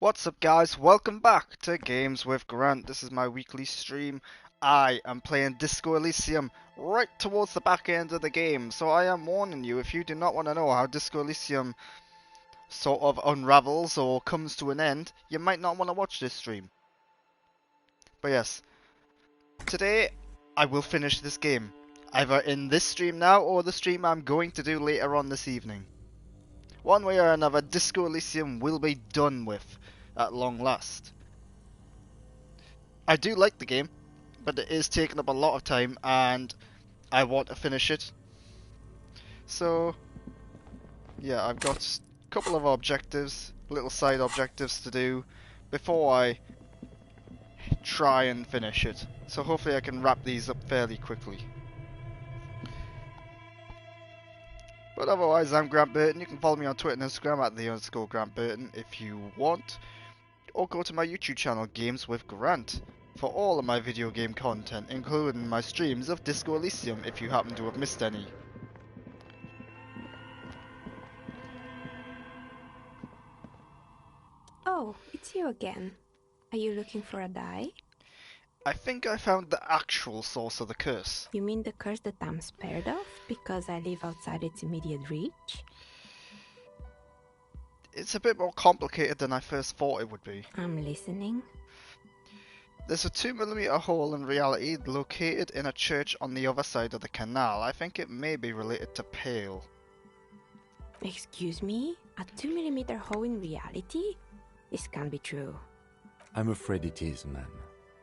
What's up guys, welcome back to Games with Grant. This is my weekly stream. I am playing Disco Elysium right towards the back end of the game, so I am warning you, if you do not want to know how Disco Elysium sort of unravels or comes to an end, you might not want to watch this stream. But yes, today I will finish this game, either in this stream now or the stream I'm going to do later on this evening. One way or another, Disco Elysium will be done with at long last. I do like the game, but it is taking up a lot of time and I want to finish it. So, yeah, I've got a couple of objectives, little side objectives to do before I try and finish it. So hopefully I can wrap these up fairly quickly. But otherwise, I'm Grant Burton. You can follow me on Twitter and Instagram at @the_Grant Burton if you want. Or go to my YouTube channel, Games with Grant, for all of my video game content, including my streams of Disco Elysium if you happen to have missed any. Oh, it's you again. Are you looking for a die? I think I found the actual source of the curse. You mean the curse that I'm spared of because I live outside its immediate reach? It's a bit more complicated than I first thought it would be. I'm listening. There's a 2mm hole in reality located in a church on the other side of the canal. I think it may be related to Pale. Excuse me? A 2mm hole in reality? This can't be true. I'm afraid it is, ma'am.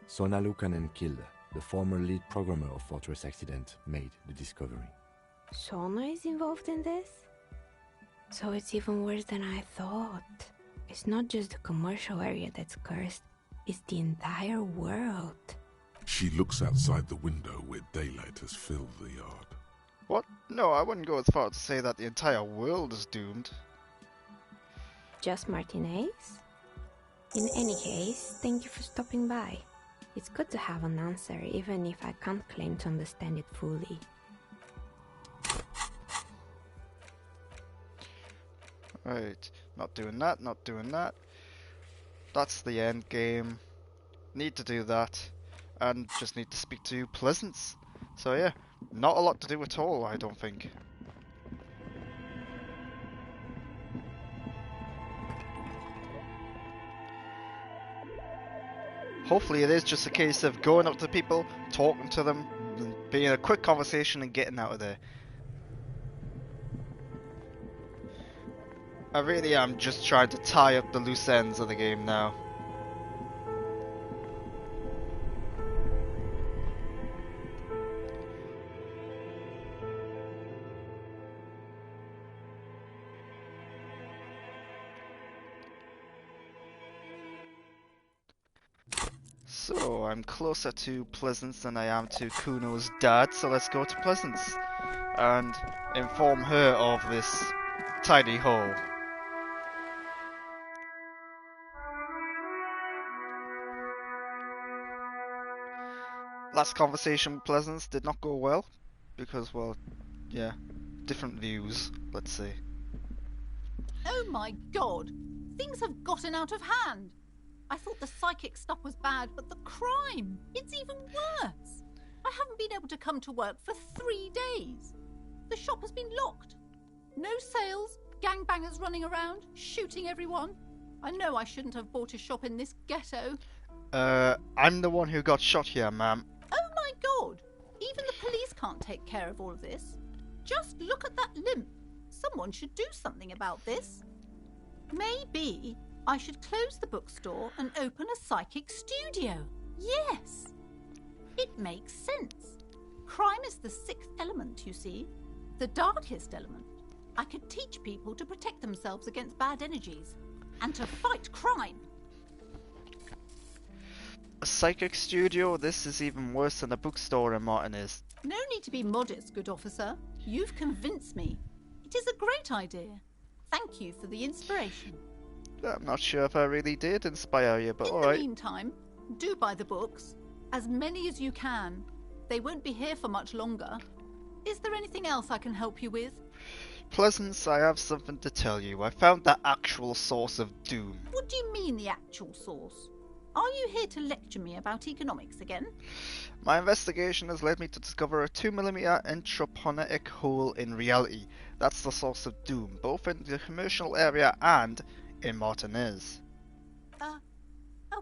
Sona Lukanen killed the former lead programmer of Fortress Accident, made the discovery. Sona is involved in this? So it's even worse than I thought. It's not just the commercial area that's cursed, it's the entire world. She looks outside the window where daylight has filled the yard. What? No, I wouldn't go as far as to say that the entire world is doomed. Just Martinez? In any case, thank you for stopping by. It's good to have an answer, even if I can't claim to understand it fully. Right, not doing that, not doing that. That's the end game. Need to do that. And just need to speak to Pleasance. So yeah, not a lot to do at all, I don't think. Hopefully it is just a case of going up to people, talking to them, being a quick conversation and getting out of there. I really am just trying to tie up the loose ends of the game now. So, I'm closer to Pleasance than I am to Kuno's dad, so let's go to Pleasance and inform her of this tiny hole. Last conversation with Pleasance did not go well, because, well, yeah, different views, let's say. Oh my god! Things have gotten out of hand! I thought the psychic stuff was bad, but the crime! It's even worse! I haven't been able to come to work for 3 days. The shop has been locked. No sales, gangbangers running around, shooting everyone. I know I shouldn't have bought a shop in this ghetto. I'm the one who got shot here, ma'am. Oh my god! Even the police can't take care of all of this. Just look at that limp. Someone should do something about this. Maybe I should close the bookstore and open a psychic studio. Yes! It makes sense. Crime is the 6th element, you see. The darkest element. I could teach people to protect themselves against bad energies and to fight crime. A psychic studio? This is even worse than a bookstore in Martinez. No need to be modest, good officer. You've convinced me. It is a great idea. Thank you for the inspiration. I'm not sure if I really did inspire you, but In alright. the meantime, do buy the books. As many as you can. They won't be here for much longer. Is there anything else I can help you with? Pleasance, I have something to tell you. I found the actual source of doom. What do you mean, the actual source? Are you here to lecture me about economics again? My investigation has led me to discover a 2mm intraplanetic hole in reality. That's the source of doom, both in the commercial area and in Martinez. A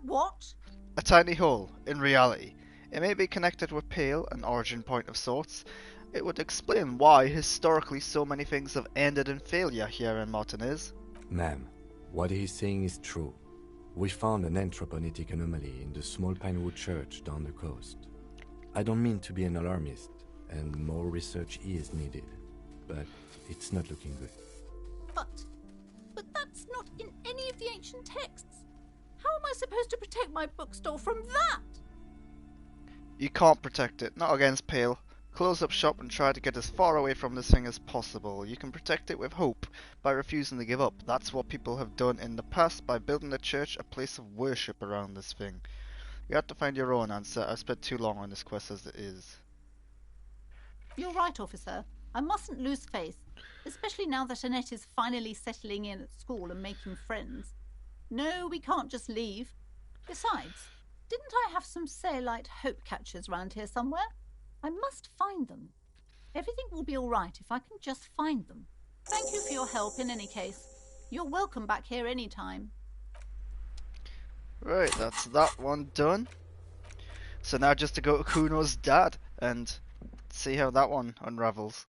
what? A tiny hole in reality. It may be connected with Pale, an origin point of sorts. It would explain why historically so many things have ended in failure here in Martinez. Ma'am, what he's saying is true. We found an anthroponetic anomaly in the small Pinewood church down the coast. I don't mean to be an alarmist, and more research is needed, but it's not looking good. But that's not in any of the ancient texts. How am I supposed to protect my bookstore from that? You can't protect it, not against Pale. Close up shop and try to get as far away from this thing as possible. You can protect it with hope by refusing to give up. That's what people have done in the past by building the church a place of worship around this thing. You have to find your own answer. I've spent too long on this quest as it is. You're right, officer. I mustn't lose faith, especially now that Annette is finally settling in at school and making friends. No, we can't just leave. Besides, didn't I have some Sailite hope catchers round here somewhere? I must find them. Everything will be all right if I can just find them. Thank you for your help in any case. You're welcome back here any time. Right, that's that one done. So now just to go to Kuno's dad and see how that one unravels.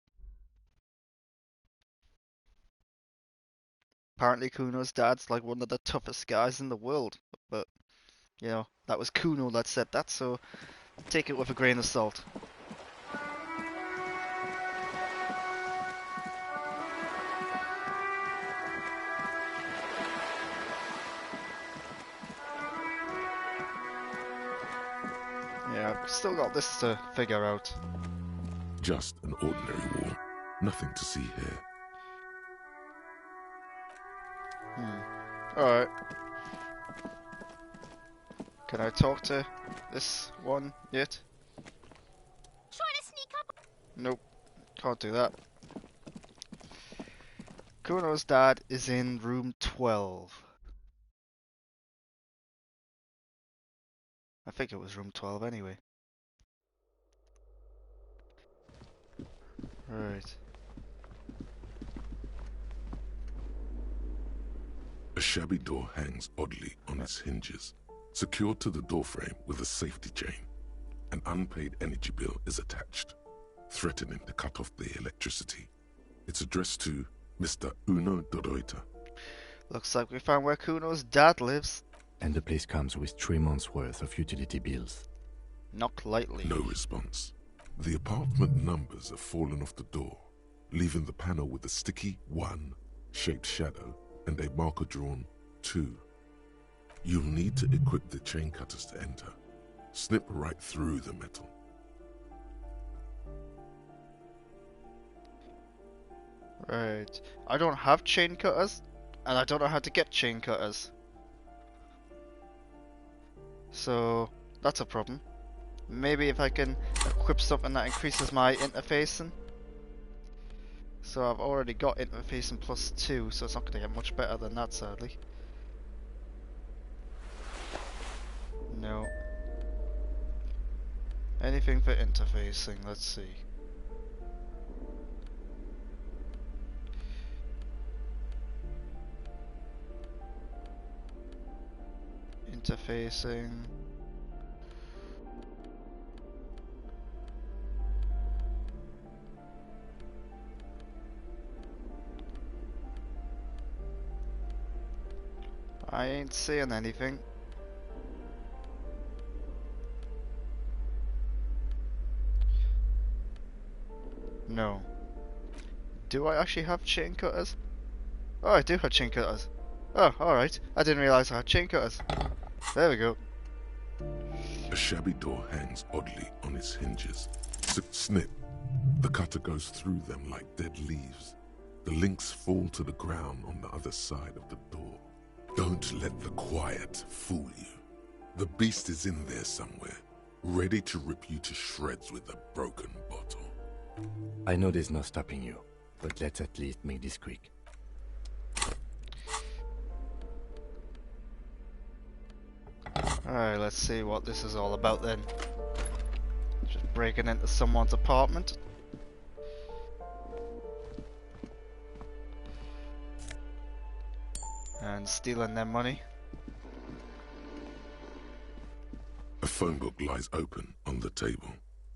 Apparently Kuno's dad's like one of the toughest guys in the world, but you know, that was Kuno that said that, so take it with a grain of salt. Yeah, I've still got this to figure out. Just an ordinary wall. Nothing to see here. Alright. Can I talk to this one yet? Trying to sneak up. Nope, can't do that. Kuno's dad is in room 12. I think it was room 12 anyway. Right. A shabby door hangs oddly on its hinges, secured to the doorframe with a safety chain. An unpaid energy bill is attached, threatening to cut off the electricity. It's addressed to Mr. Uno Doroita. Looks like we found where Kuno's dad lives. And the place comes with 3 months' worth of utility bills. Not lightly. No response. The apartment numbers have fallen off the door, leaving the panel with a sticky 1 shaped shadow and a marker drawn 2. You'll need to equip the chain cutters to enter. Snip right through the metal. Right. I don't have chain cutters, and I don't know how to get chain cutters. So, that's a problem. Maybe if I can equip something that increases my interfacing. So I've already got interfacing +2, so it's not going to get much better than that, sadly. No. Anything for interfacing, let's see. Interfacing. I ain't seeing anything. No. Do I actually have chain cutters? Oh, I do have chain cutters. Oh, alright. I didn't realise I had chain cutters. There we go. A shabby door hangs oddly on its hinges. Snip. The cutter goes through them like dead leaves. The links fall to the ground on the other side of the door. Don't let the quiet fool you. The beast is in there somewhere, ready to rip you to shreds with a broken bottle. I know there's no stopping you. but let's at least make this quick. Alright, let's see what this is all about then. Just breaking into someone's apartment. And stealing their money. A phone book lies open on the table,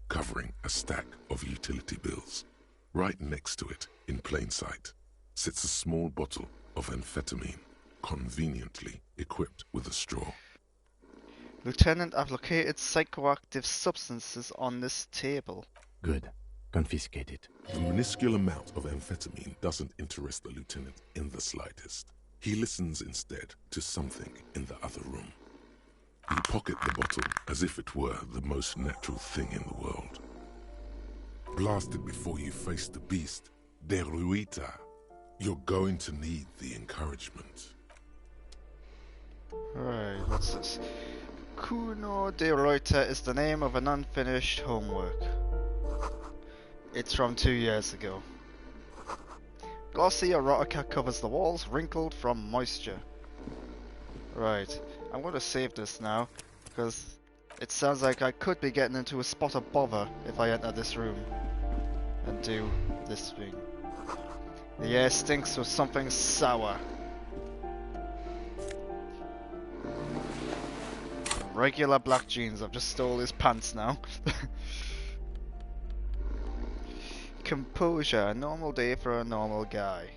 covering a stack of utility bills. Right next to it, in plain sight, sits a small bottle of amphetamine, conveniently equipped with a straw. Lieutenant, I've located psychoactive substances on this table. Good. Confiscate it. The minuscule amount of amphetamine doesn't interest the lieutenant in the slightest. He listens instead to something in the other room. You pocket the bottle as if it were the most natural thing in the world. Blast it before you face the beast, Deruita. You're going to need the encouragement. Right, what's this? Kuno de Reuter is the name of an unfinished homework. It's from 2 years ago. Glossy erotica covers the walls, wrinkled from moisture. Right, I'm going to save this now, because it sounds like I could be getting into a spot of bother if I enter this room and do this thing. The air stinks of something sour. Regular black jeans, I've just stole his pants now. Composure, a normal day for a normal guy.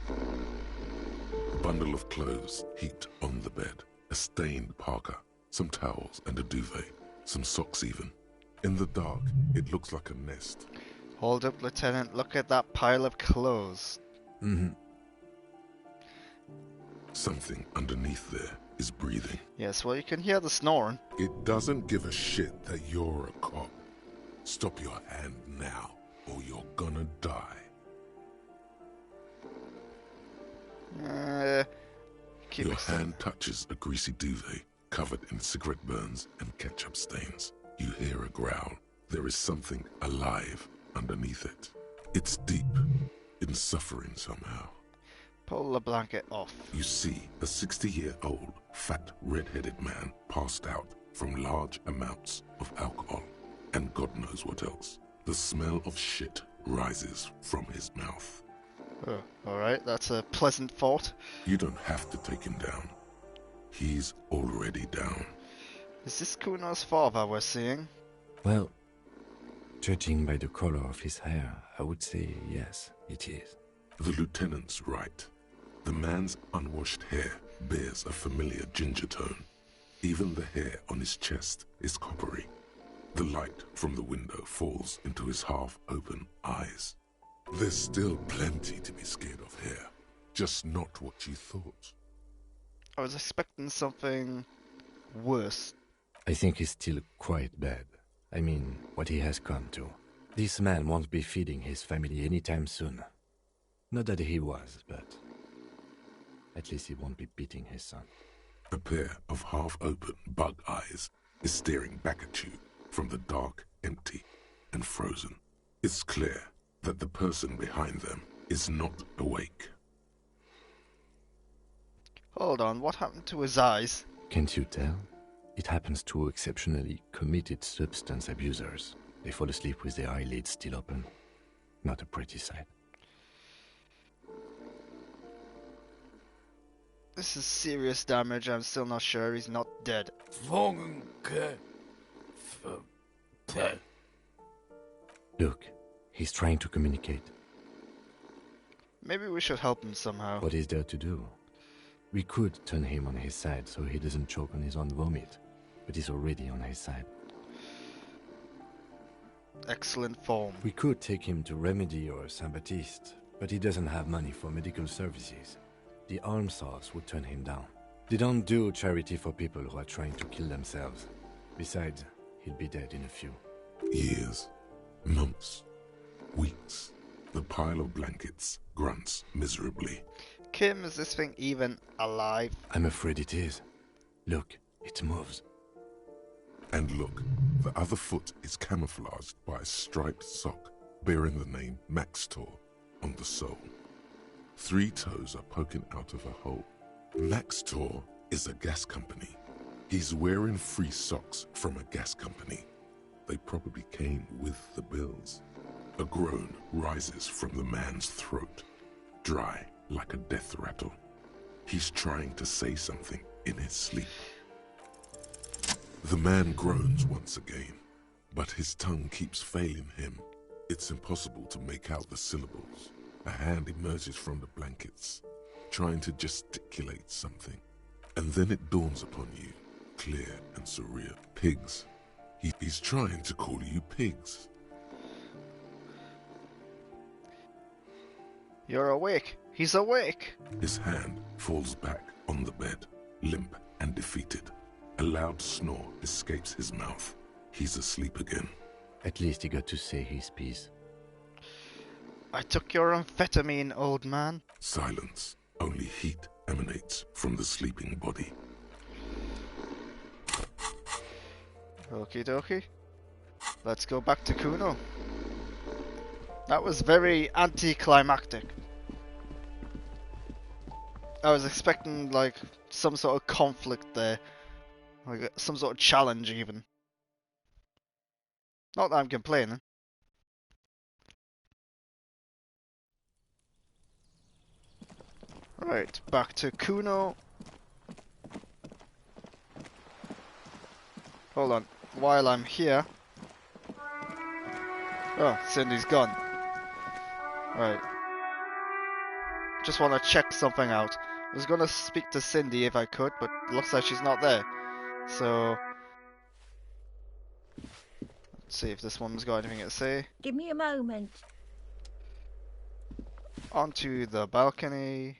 A bundle of clothes heaped on the bed, a stained parka, some towels and a duvet, some socks even. In the dark, it looks like a nest. Hold up, Lieutenant, look at that pile of clothes. Something underneath there is breathing. Yes, well, you can hear the snoring. It doesn't give a shit that you're a cop. Stop your hand now, or you're gonna die. Keep Your it hand touches a greasy duvet covered in cigarette burns and ketchup stains. You hear a growl. There is something alive underneath it. It's deep, in suffering somehow. Pull the blanket off. You see a 60-year-old, fat, red-headed man passed out from large amounts of alcohol, and God knows what else. The smell of shit rises from his mouth. Oh, alright, that's a pleasant thought. You don't have to take him down. He's already down. Is this Kuno's father we're seeing? Well, judging by the color of his hair, I would say yes, it is. The lieutenant's right. The man's unwashed hair bears a familiar ginger tone. Even the hair on his chest is coppery. The light from the window falls into his half-open eyes. There's still plenty to be scared of here. Just not what you thought. I was expecting something worse. I think he's still quite bad. I mean, what he has come to. This man won't be feeding his family anytime soon. Not that he was, but at least he won't be beating his son. A pair of half-open bug eyes is staring back at you from the dark, empty, and frozen. It's clear that the person behind them is not awake. Hold on, what happened to his eyes? Can't you tell? It happens to exceptionally committed substance abusers. They fall asleep with their eyelids still open. Not a pretty sight. This is serious damage. I'm still not sure he's not dead. Look, he's trying to communicate. Maybe we should help him somehow. What is there to do? We could turn him on his side so he doesn't choke on his own vomit, but he's already on his side. Excellent form. We could take him to Remedy or Saint-Baptiste, but he doesn't have money for medical services. The almshouse would turn him down. They don't do charity for people who are trying to kill themselves. Besides, he'll be dead in a few. Years, months, weeks. The pile of blankets grunts miserably. Kim, is this thing even alive? I'm afraid it is. Look, It moves. And look, the other foot is camouflaged by a striped sock bearing the name Maxtor on the sole. 3 toes are poking out of a hole. Maxtor is a gas company. He's wearing free socks from a gas company. They probably came with the bills. A groan rises from the man's throat, dry like a death rattle. He's trying to say something in his sleep. The man groans once again, but his tongue keeps failing him. It's impossible to make out the syllables. A hand emerges from the blankets, trying to gesticulate something. And then it dawns upon you, clear and surreal. Pigs. He's trying to call you pigs. You're awake. He's awake. His hand falls back on the bed, limp and defeated. A loud snore escapes his mouth. He's asleep again. At least he got to say his piece. I took your amphetamine, old man. Silence. Only heat emanates from the sleeping body. Okie dokie. Let's go back to Kuno. That was very anticlimactic. I was expecting, like, some sort of conflict there. Like, some sort of challenge, even. Not that I'm complaining. Right, back to Kuno. Hold on. While I'm here... Oh, Cindy's gone. Right. Just want to check something out. I was going to speak to Cindy if I could, but it looks like she's not there. So... Let's see if this woman's got anything to say. Give me a moment. Onto the balcony.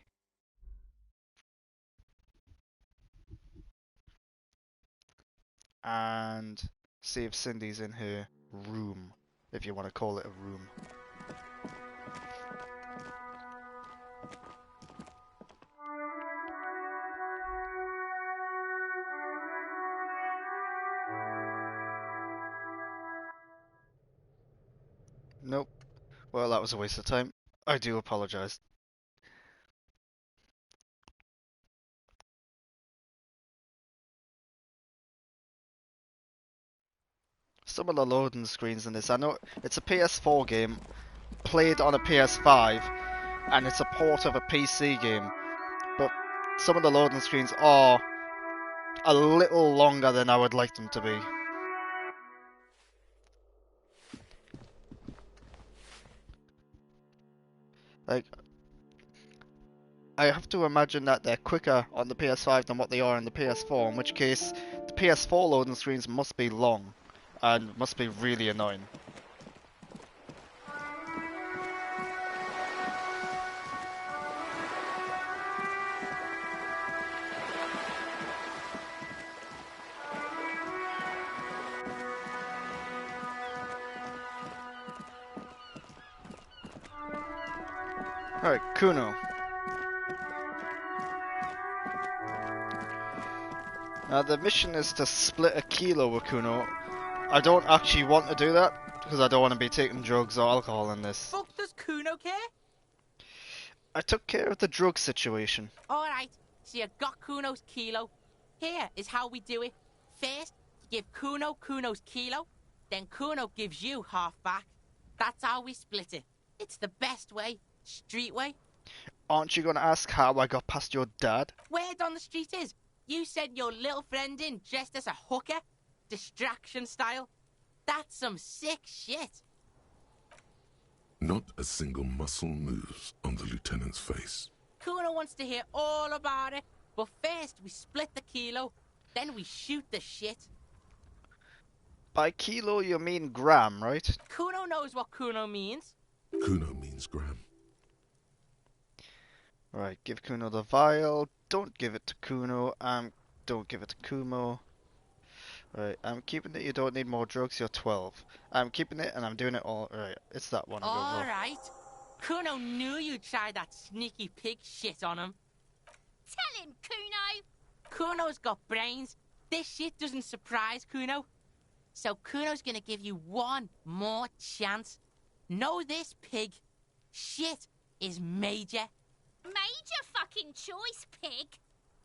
And see if Cindy's in her room, if you want to call it a room. Nope. Well, that was a waste of time. I do apologize. Some of the loading screens in this, I know it's a PS4 game, played on a PS5, and it's a port of a PC game, but some of the loading screens are a little longer than I would like them to be. Like, I have to imagine that they're quicker on the PS5 than what they are on the PS4, in which case the PS4 loading screens must be long and must be really annoying. Alright, Kuno. Now the mission is to split a kilo with Kuno. I don't actually want to do that, because I don't want to be taking drugs or alcohol in this. Fuck does Kuno care? I took care of the drug situation. Alright, so you got Kuno's kilo. Here is how we do it. First, you give Kuno Kuno's kilo, then Kuno gives you half back. That's how we split it. It's the best way. Street way. Aren't you going to ask how I got past your dad? Word on the street is, you sent your little friend in dressed as a hooker. Distraction style. That's some sick shit. Not a single muscle moves on the lieutenant's face. Kuno wants to hear all about it, but first we split the kilo, then we shoot the shit. By kilo you mean gram, right? Kuno knows what Kuno means. Kuno means gram. Right, give Kuno the vial. Don't give it to Kuno. Don't give it to Kumo. Right, I'm keeping it. You don't need more drugs. You're 12. I'm keeping it, and I'm doing it all. Right, it's that one. All right. Kuno knew you'd try that sneaky pig shit on him. Tell him, Kuno. Kuno's got brains. This shit doesn't surprise Kuno. So Kuno's gonna give you one more chance. Know this, pig. Shit is major. Major fucking choice, pig.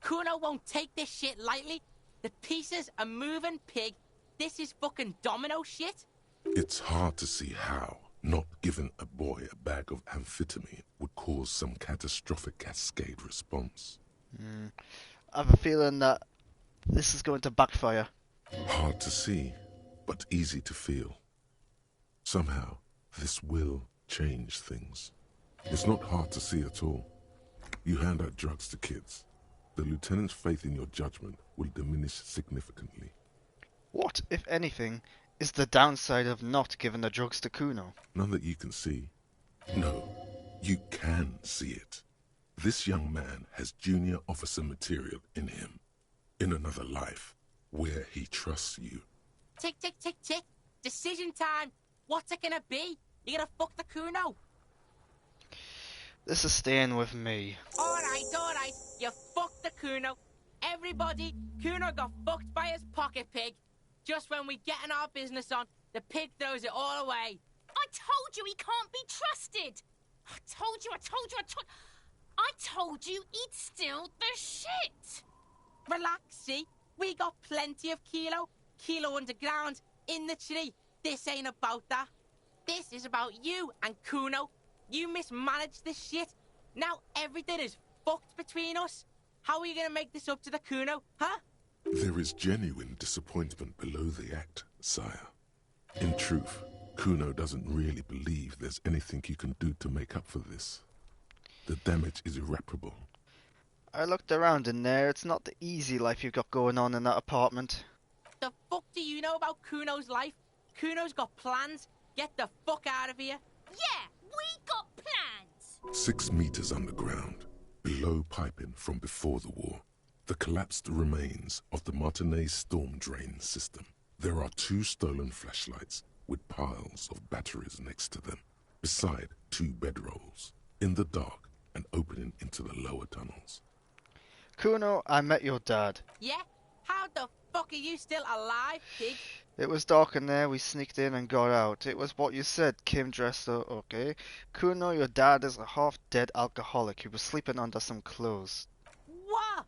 Kuno won't take this shit lightly. The pieces are moving, pig. This is fucking domino shit. It's hard to see how not giving a boy a bag of amphetamine would cause some catastrophic cascade response. I have a feeling that this is going to backfire. Hard to see, but easy to feel. Somehow, this will change things. It's not hard to see at all. You hand out drugs to kids. The lieutenant's faith in your judgment will diminish significantly. What, if anything, is the downside of not giving the drugs to Kuno? None that you can see. No, you can see it. This young man has junior officer material in him. In another life, where he trusts you. Tick, tick, tick, tick. Decision time. What's it gonna be? You gonna fuck the Kuno? This is staying with me. Alright. You fucked the Kuno. Everybody, Kuno got fucked by his pocket pig. Just when we getting our business on, the pig throws it all away. I told you he can't be trusted. I told you. I told you he'd steal the shit. Relax, see? We got plenty of Kilo. Kilo underground, in the tree. This ain't about that. This is about you and Kuno. You mismanaged this shit. Now everything is fucked between us. How are you gonna make this up to the Kuno, huh? There is genuine disappointment below the act, sire. In truth, Kuno doesn't really believe there's anything you can do to make up for this. The damage is irreparable. I looked around in there. It's not the easy life you've got going on in that apartment. The fuck do you know about Kuno's life? Kuno's got plans. Get the fuck out of here. Yeah, we got plans. 6 meters underground, below piping from before the war, the collapsed remains of the Martinez storm drain system. There are 2 stolen flashlights with piles of batteries next to them, beside 2 bedrolls, in the dark and opening into the lower tunnels. Kuno, I met your dad. Yeah? How the fuck are you still alive, pig? It was dark in there, we sneaked in and got out. It was what you said, Kim dressed up, okay? Kuno, your dad is a half-dead alcoholic who was sleeping under some clothes. What?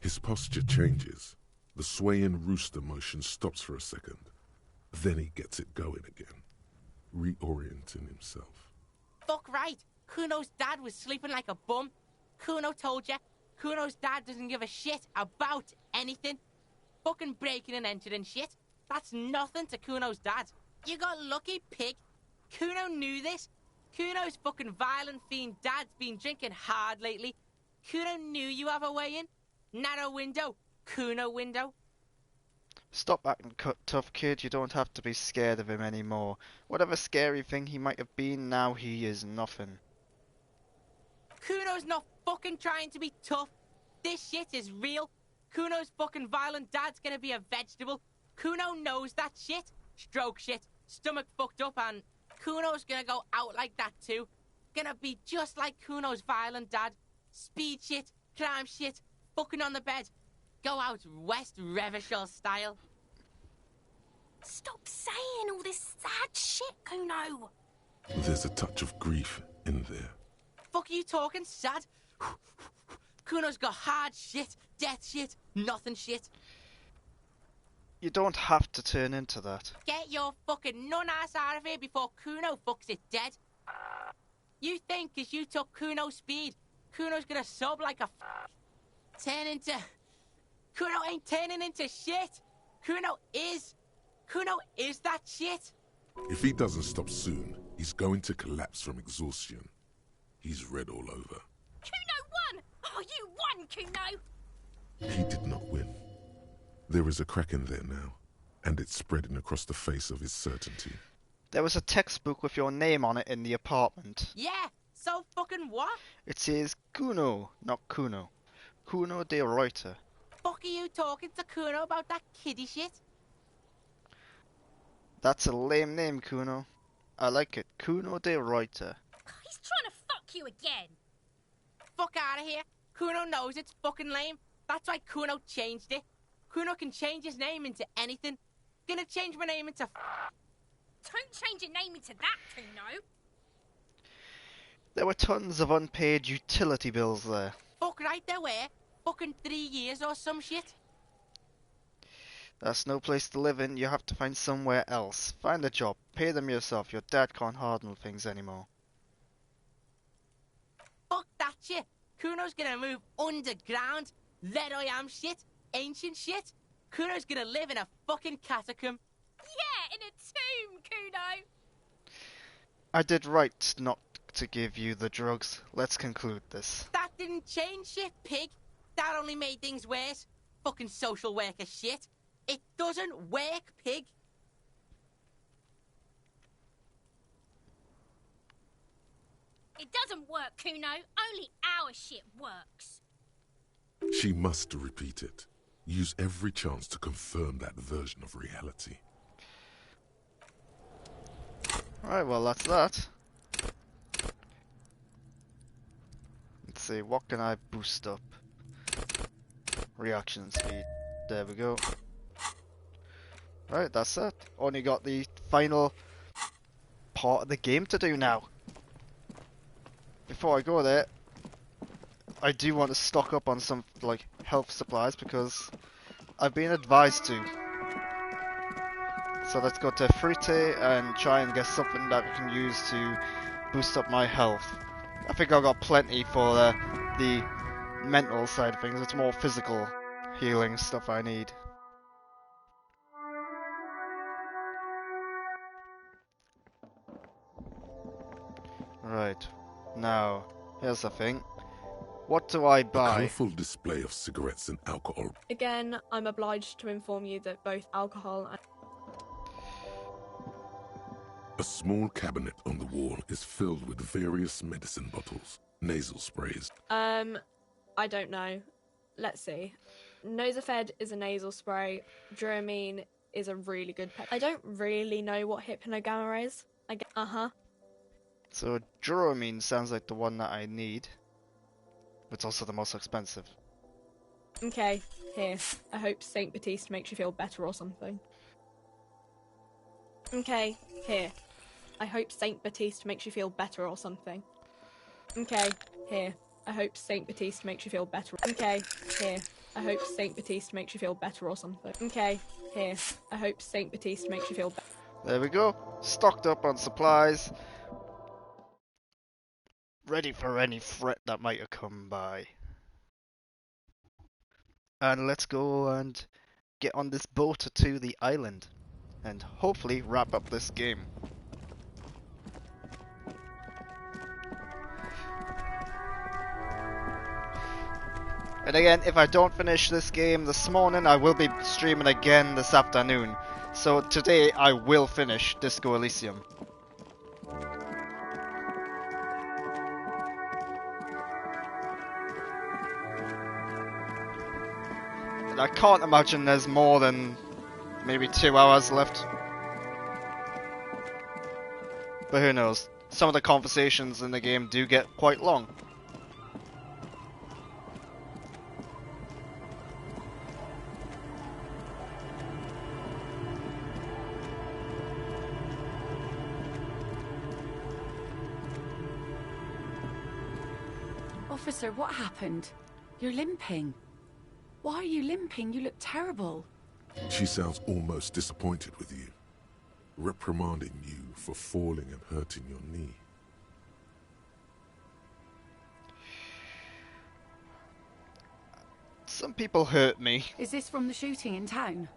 His posture changes. The swaying rooster motion stops for a second. Then he gets it going again, reorienting himself. Fuck right. Kuno's dad was sleeping like a bum. Kuno told ya. Kuno's dad doesn't give a shit about anything. Fucking breaking and entering shit. That's nothing to Kuno's dad. You got lucky, pig. Kuno knew this. Kuno's fucking violent fiend dad's been drinking hard lately. Kuno knew you have a way in. Narrow window. Kuno window. Stop acting tough, kid. You don't have to be scared of him anymore. Whatever scary thing he might have been, now he is nothing. Kuno's not fucking trying to be tough. This shit is real. Kuno's fucking violent dad's gonna be a vegetable. Kuno knows that shit. Stroke shit. Stomach fucked up, and Kuno's gonna go out like that too. Gonna be just like Kuno's violent dad. Speed shit, crime shit, fucking on the bed. Go out West Revachol style. Stop saying all this sad shit, Kuno. There's a touch of grief in there. Fuck are you talking, sad? Kuno's got hard shit, death shit, nothing shit. You don't have to turn into that. Get your fucking nun-ass out of here before Kuno fucks it dead. You think 'cause you took Kuno's speed, Kuno's gonna sub like a turn into... Kuno ain't turning into shit. Kuno is that shit. If he doesn't stop soon, he's going to collapse from exhaustion. He's red all over. Kuno won! Oh, you won, Kuno! He did not win. There is a crack in there now, and it's spreading across the face of his certainty. There was a textbook with your name on it in the apartment. Yeah, so fucking what? It says Kuno, not Kuno. Kuno de Reuter. Fuck are you talking to Kuno about that kiddie shit? That's a lame name, Kuno. I like it. Kuno de Reuter. He's trying to fuck you again. Fuck out of here. Kuno knows it's fucking lame. That's why Kuno changed it. Kuno can change his name into anything. Gonna change my name into... Don't change your name into that, Kuno. There were tons of unpaid utility bills there. Fuck right there were. Fucking 3 years or some shit. That's no place to live in, you have to find somewhere else. Find a job, pay them yourself, your dad can't handle things anymore. Fuck that shit. Kuno's gonna move underground. Lead I am shit. Ancient shit. Kuno's gonna live in a fucking catacomb. Yeah, in a tomb, Kuno. I did right not to give you the drugs. Let's conclude this. That didn't change shit, pig. That only made things worse. Fucking social worker shit. It doesn't work, pig. It doesn't work, Kuno. Only our shit works. She must repeat it. Use every chance to confirm that version of reality. Alright, well that's that. Let's see, what can I boost up? Reaction speed. There we go. Right, that's it. Only got the final part of the game to do now. Before I go there, I do want to stock up on some like health supplies because I've been advised to. So let's go to Frite and try and get something that I can use to boost up my health. I think I've got plenty for the mental side of things. It's more physical healing stuff I need. Right, now, here's the thing. What do I A buy? colourful display of cigarettes and alcohol. Again, I'm obliged to inform you that both alcohol and... A small cabinet on the wall is filled with various medicine bottles, nasal sprays. I don't know. Let's see. Nosafed is a nasal spray. Dramamine is a really good pet. I don't really know what Hypnogamma is. So Dramamine sounds like the one that I need. It's also the most expensive. Okay, here. I hope Saint Baptiste makes you feel better or something. Okay, here. I hope Saint Baptiste makes you feel better or something. Okay, here. I hope Saint Baptiste makes you feel better. Okay, here. I hope Saint Baptiste makes you feel better or something. Okay, here. I hope Saint Baptiste makes you feel better. There we go. Stocked up on supplies. Ready for any threat that might have come by. And let's go and get on this boat to the island. And hopefully wrap up this game. And again, if I don't finish this game this morning, I will be streaming again this afternoon. So today I will finish Disco Elysium. And I can't imagine there's more than maybe 2 hours left. But who knows? Some of the conversations in the game do get quite long. Officer, what happened? You're limping. Why are you limping? You look terrible. She sounds almost disappointed with you, reprimanding you for falling and hurting your knee. Some people hurt me. Is this from the shooting in town?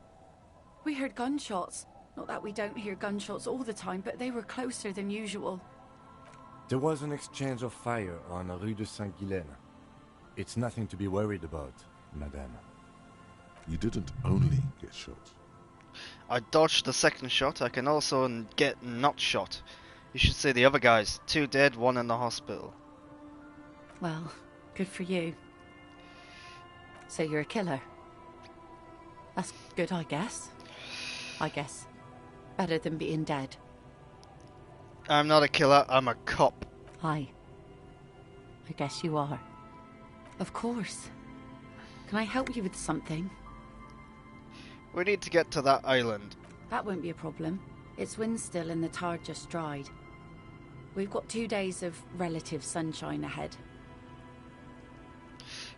We heard gunshots. Not that we don't hear gunshots all the time, but they were closer than usual. There was an exchange of fire on Rue de Saint-Guylaine. It's nothing to be worried about, madame. You didn't only get shot. I dodged the second shot. I can also get not shot. You should see the other guys. 2 dead, 1 in the hospital. Well, good for you. So you're a killer? That's good, I guess. Better than being dead. I'm not a killer, I'm a cop. I guess you are. Of course. Can I help you with something? We need to get to that island. That won't be a problem. Its wind's still and the tide just dried. We've got 2 days of relative sunshine ahead.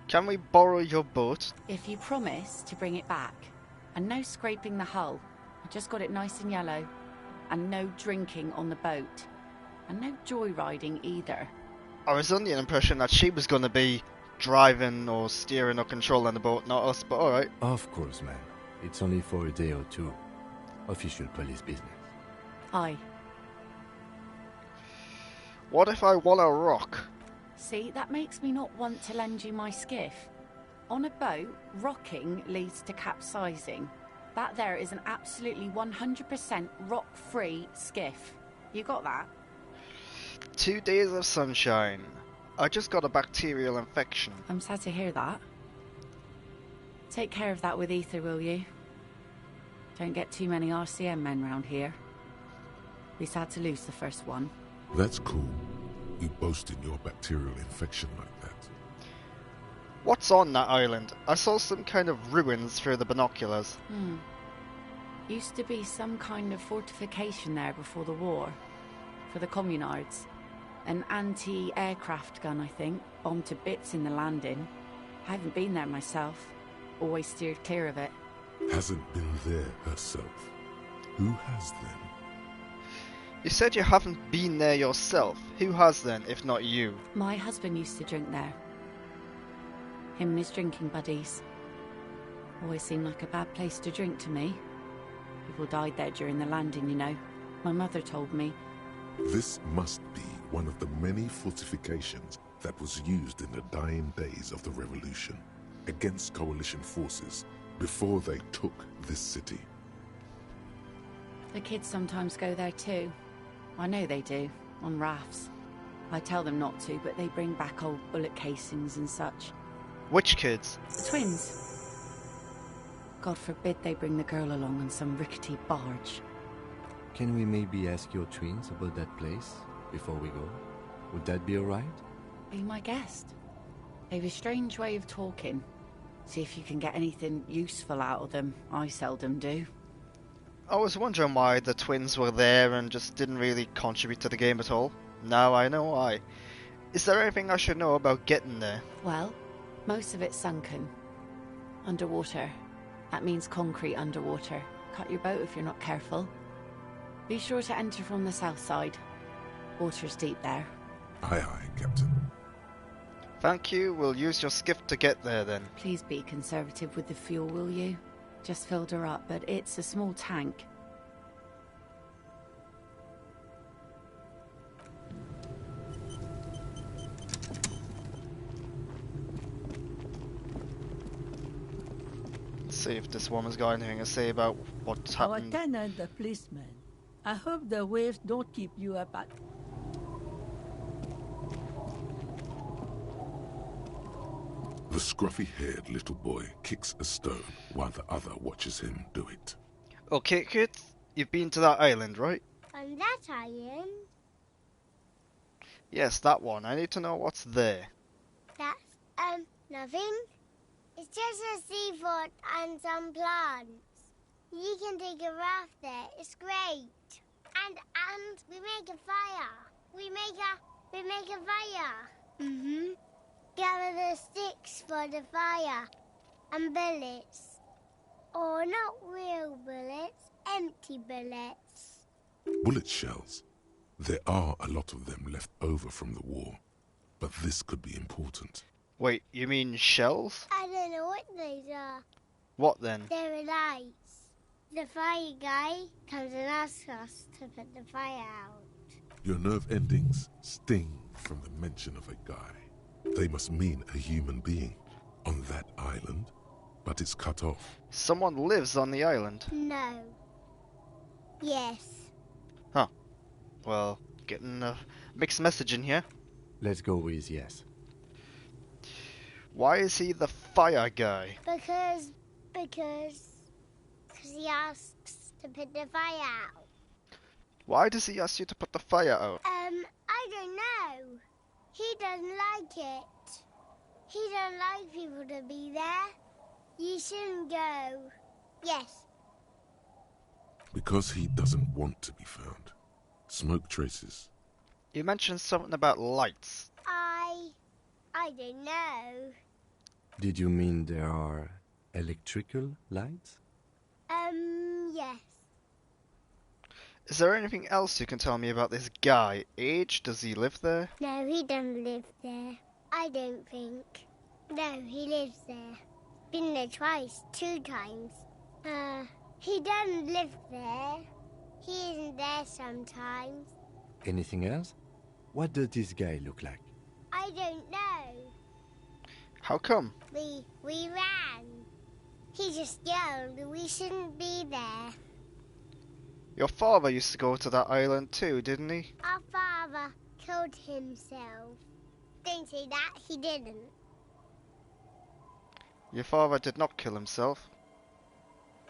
Can we borrow your boat? If you promise to bring it back, and no scraping the hull, I just got it nice and yellow, and no drinking on the boat, and no joyriding either. I was under the impression that she was going to be driving or steering or controlling the boat, not us, but alright. Of course, man. It's only for a day or two. Official police business. Aye. What if I want a rock? See, that makes me not want to lend you my skiff. On a boat, rocking leads to capsizing. That there is an absolutely 100% rock-free skiff. You got that? 2 days of sunshine. I just got a bacterial infection. I'm sad to hear that. Take care of that with ether, will you? Don't get too many RCM men round here. We sad to lose the first one. That's cool. You boasting your bacterial infection like that. What's on that island? I saw some kind of ruins through the binoculars. Used to be some kind of fortification there before the war. For the communards. An anti-aircraft gun, I think. Bombed to bits in the landing. I haven't been there myself. Always steered clear of it. Hasn't been there herself. Who has then? You said you haven't been there yourself. Who has then, if not you? My husband used to drink there. Him and his drinking buddies. Always seemed like a bad place to drink to me. People died there during the landing, you know. My mother told me. This must be one of the many fortifications that was used in the dying days of the revolution against coalition forces before they took this city. The kids sometimes go there too. I know they do, on rafts. I tell them not to, but they bring back old bullet casings and such. Which kids? The twins. God forbid they bring the girl along on some rickety barge. Can we maybe ask your twins about that place before we go? Would that be alright? Be my guest. They've a strange way of talking. See if you can get anything useful out of them. I seldom do. I was wondering why the twins were there and just didn't really contribute to the game at all. Now I know why. Is there anything I should know about getting there? Well, most of it's sunken. Underwater. That means concrete underwater. Cut your boat if you're not careful. Be sure to enter from the south side. Water's deep there. Aye, aye, Captain. Thank you, we'll use your skiff to get there then. Please be conservative with the fuel, will you? Just filled her up, but it's a small tank. Let's see if this woman's got anything to say about what's Our happened. tenant, the policeman. I hope the waves don't keep you up at... The scruffy-haired little boy kicks a stone while the other watches him do it. Okay, kids, you've been to that island, right? On that island, Yes, that one. I need to know what's there. that's, nothing. It's just a seafort and some plants. You can take a raft there. It's great. And we make a fire. We make a fire. Mm-hmm. Gather the sticks for the fire. And bullets. Or not real bullets, empty bullets. Bullet shells. There are a lot of them left over from the war, but this could be important. Wait, you mean shells? I don't know what these are. What then? They're lights. The fire guy comes and asks us to put the fire out. Your nerve endings sting from the mention of a guy. They must mean a human being on that island, but it's cut off. Someone lives on the island. No. Yes. Well, getting a mixed message in here. Let's go with yes. Why is he the fire guy? Because he asks to put the fire out. Why does he ask you to put the fire out? I don't know. He doesn't like it. He don't like people to be there. You shouldn't go. Yes, Because he doesn't want to be found. Smoke traces. You mentioned something about lights. I don't know. Did you mean there are electrical lights? Yes. Is there anything else you can tell me about this guy? Age? Does he live there? No, he doesn't live there. I don't think. No, he lives there. Been there twice, 2 times. He doesn't live there. He isn't there sometimes. Anything else? What does this guy look like? I don't know. How come? We ran. He just yelled we shouldn't be there. Your father used to go to that island too, didn't he? Our father killed himself. Don't say that, he didn't. Your father did not kill himself.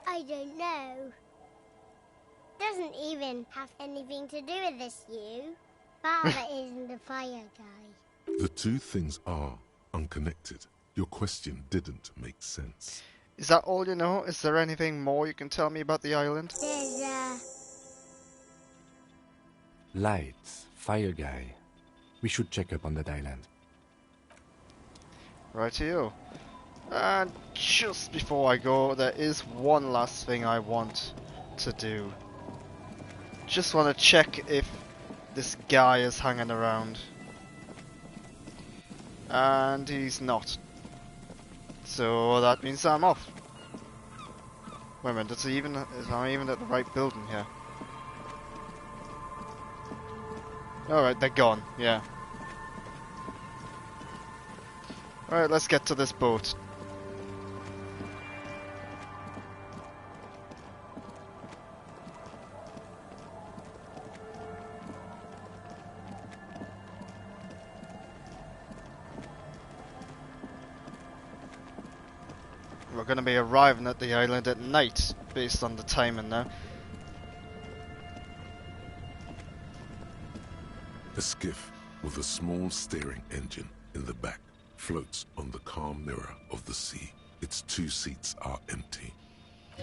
I don't know. Doesn't even have anything to do with this, you. Father isn't the fire guy. The two things are unconnected. Your question didn't make sense. Is that all you know? Is there anything more you can tell me about the island? There's Lights, fire guy. We should check up on that island. Right to you. And just before I go, there is one last thing I want to do. Just want to check if this guy is hanging around. And he's not. So that means I'm off. Wait a minute, is I even at the right building here? Alright, they're gone, yeah. Alright, let's get to this boat. We're going to be arriving at the island at night, based on the timing now. A skiff with a small steering engine in the back floats on the calm mirror of the sea. Its 2 seats are empty.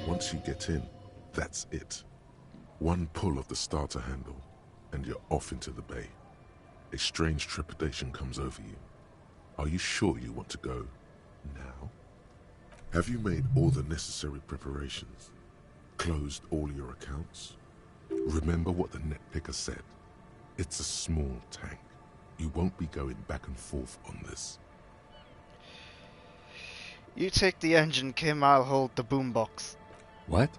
Once you get in, that's it. One pull of the starter handle, and you're off into the bay. A strange trepidation comes over you. Are you sure you want to go now? Have you made all the necessary preparations? Closed all your accounts? Remember what the net picker said. It's a small tank. You won't be going back and forth on this. You take the engine, Kim, I'll hold the boombox. What?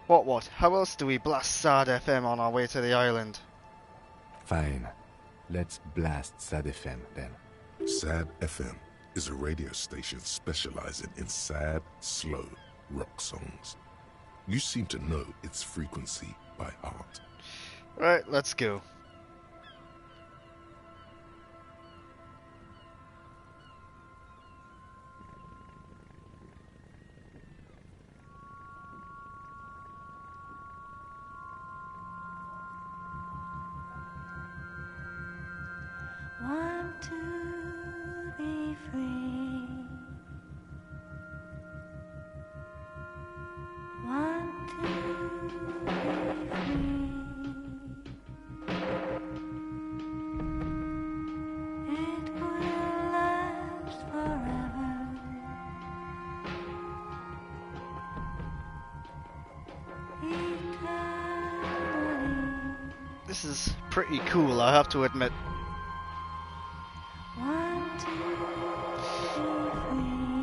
What? How else do we blast SAD FM on our way to the island? Fine. Let's blast SAD FM then. SAD FM is a radio station specializing in sad, slow rock songs. You seem to know its frequency by heart. Right, let's go. Want to be free. Want to be free. It will last forever. Eternally. This is pretty cool, I have to admit.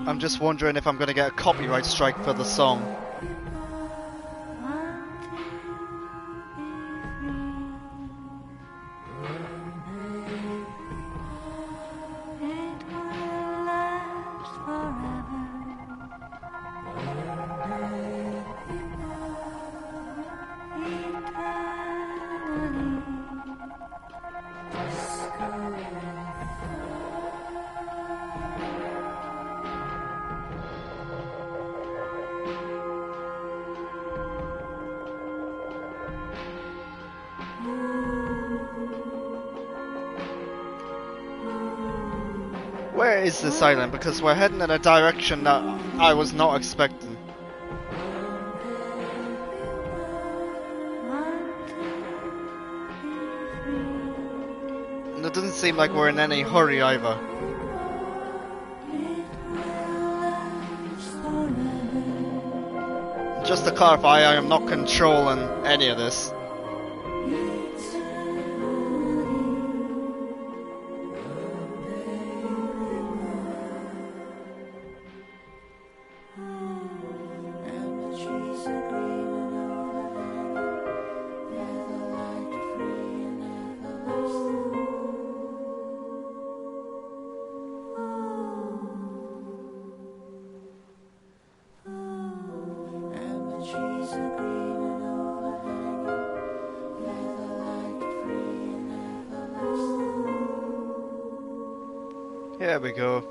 I'm just wondering if I'm going to get a copyright strike for the song. Where is this island? Because we're heading in a direction that I was not expecting. it doesn't seem like we're in any hurry either. Just to clarify, I am not controlling any of this. Here we go.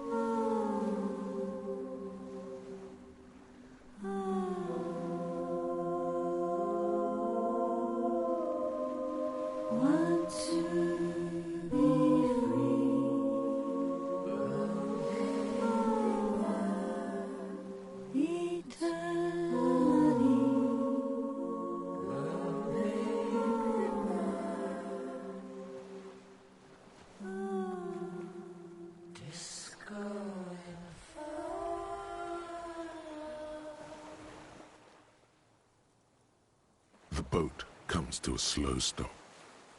The boat comes to a slow stop.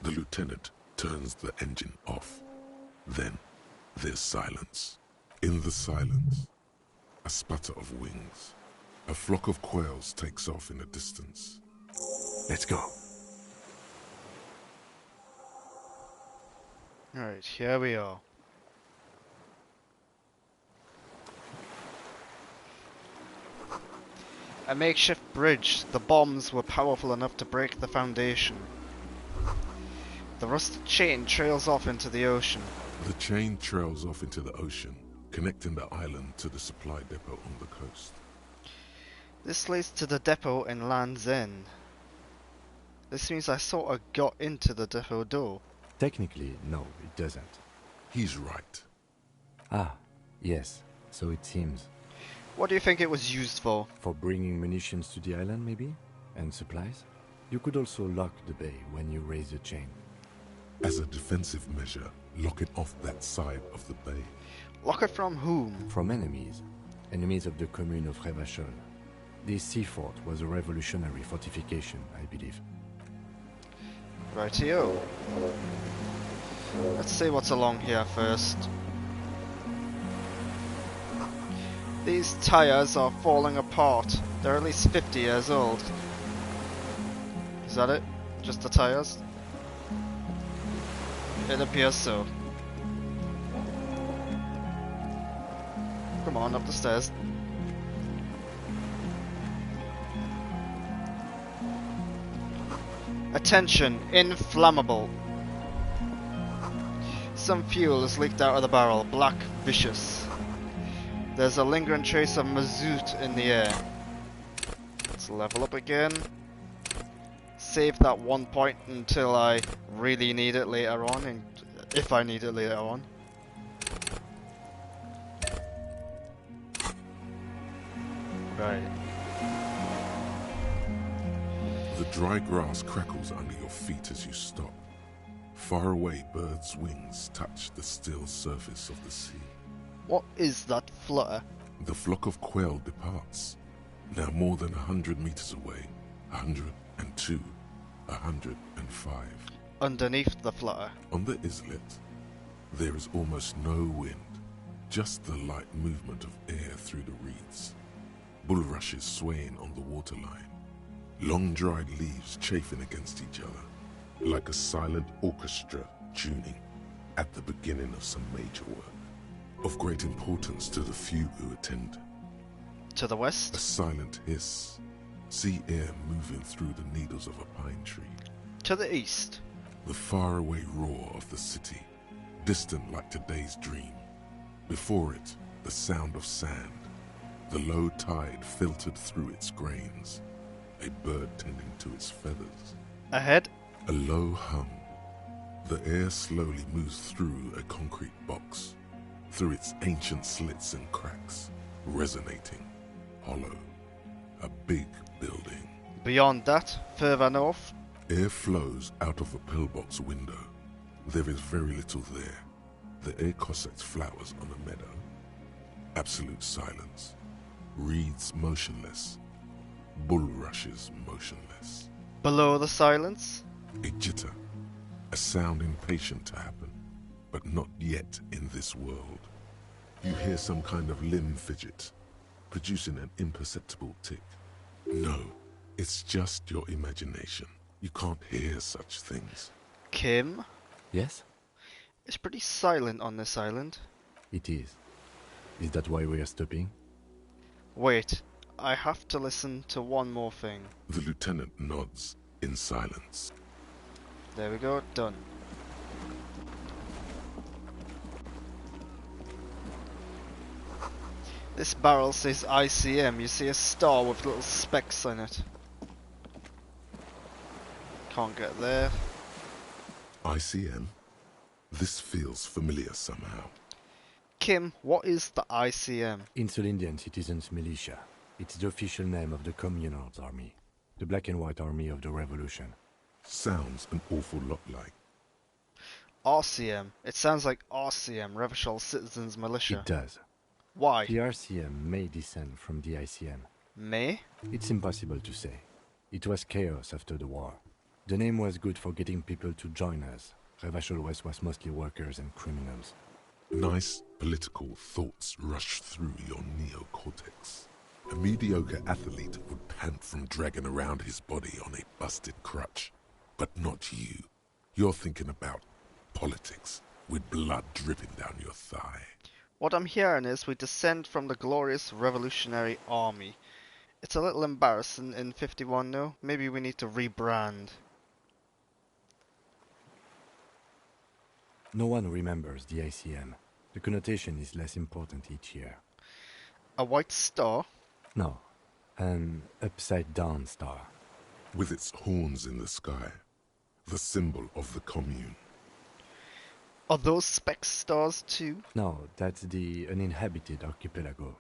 The lieutenant turns the engine off. Then there's silence. In the silence, a sputter of wings. A flock of quails takes off in the distance. Let's go. Alright, here we are. A makeshift bridge. The bombs were powerful enough to break the foundation. The rusted chain trails off into the ocean. The chain trails off into the ocean, connecting the island to the supply depot on the coast. This leads to the depot in Land's End. This means I sort of got into the depot door. Technically, no, it doesn't. He's right. Ah, yes, so it seems. What do you think it was used for? For bringing munitions to the island, maybe? And supplies? You could also lock the bay when you raise the chain. As a defensive measure, lock it off that side of the bay. Lock it from whom? From enemies. Enemies of the commune of Revachol. This sea fort was a revolutionary fortification, I believe. Rightio. Let's see what's along here first. These tires are falling apart. They're at least 50 years old. Is that it? Just the tires? It appears so. Come on, up the stairs. Attention, inflammable. Some fuel is leaked out of the barrel, black, vicious. There's a lingering trace of mazout in the air. Let's level up again. Save that one point until I really need it later on, and if I need it later on. Right. The dry grass crackles under your feet as you stop. Far away, birds' wings touch the still surface of the sea. What is that flutter? The flock of quail departs. Now more than 100 meters away. 102, 105. Underneath the flutter. On the islet, there is almost no wind. Just the light movement of air through the reeds. Bulrushes swaying on the waterline. Long dried leaves chafing against each other. Like a silent orchestra tuning at the beginning of some major work. Of great importance to the few who attend. To the A west? silent hiss. Sea air moving through the needles of a pine tree. To the east? The faraway roar of the city. Distant like today's dream. Before it, the sound of sand. The low tide filtered through its grains. A bird tending to its feathers. Ahead? A low hum. The air slowly moves through a concrete box. Through its ancient slits and cracks, resonating, hollow. A big building. Beyond that, further north? Air flows out of a pillbox window. There is very little there. The air Cossacks flowers on a meadow. Absolute silence. Reeds motionless. Bulrushes motionless. Below the silence? A jitter. A sound impatient to happen, but not yet in this world. You hear some kind of limb fidget, producing an imperceptible tick. No, it's just your imagination. You can't hear such things. Kim? Yes? It's pretty silent on this island. It is. Is that why we are stopping? Wait, I have to listen to one more thing. The lieutenant nods in silence. There we go, done. This barrel says ICM. You see a star with little specks on it. Can't get there. ICM? This feels familiar somehow. Kim, what is the ICM? Insulindian Citizens Militia. It's the official name of the Communards Army. The black and white army of the revolution. Sounds an awful lot like. RCM. It sounds like RCM, Revolutionary Citizens Militia. It does. Why? The RCM may descend from the ICM. May? It's impossible to say. It was chaos after the war. The name was good for getting people to join us. Revachol West was mostly workers and criminals. Nice political thoughts rush through your neocortex. A mediocre athlete would pant from dragging around his body on a busted crutch. But not you. You're thinking about politics, with blood dripping down your thigh. What I'm hearing is we descend from the glorious Revolutionary Army. It's a little embarrassing in 51 though. Maybe we need to rebrand. No one remembers the ICM. The connotation is less important each year. A white star? No, an upside-down star. With its horns in the sky, the symbol of the commune. Are those speck stars too? No, that's the uninhabited archipelago.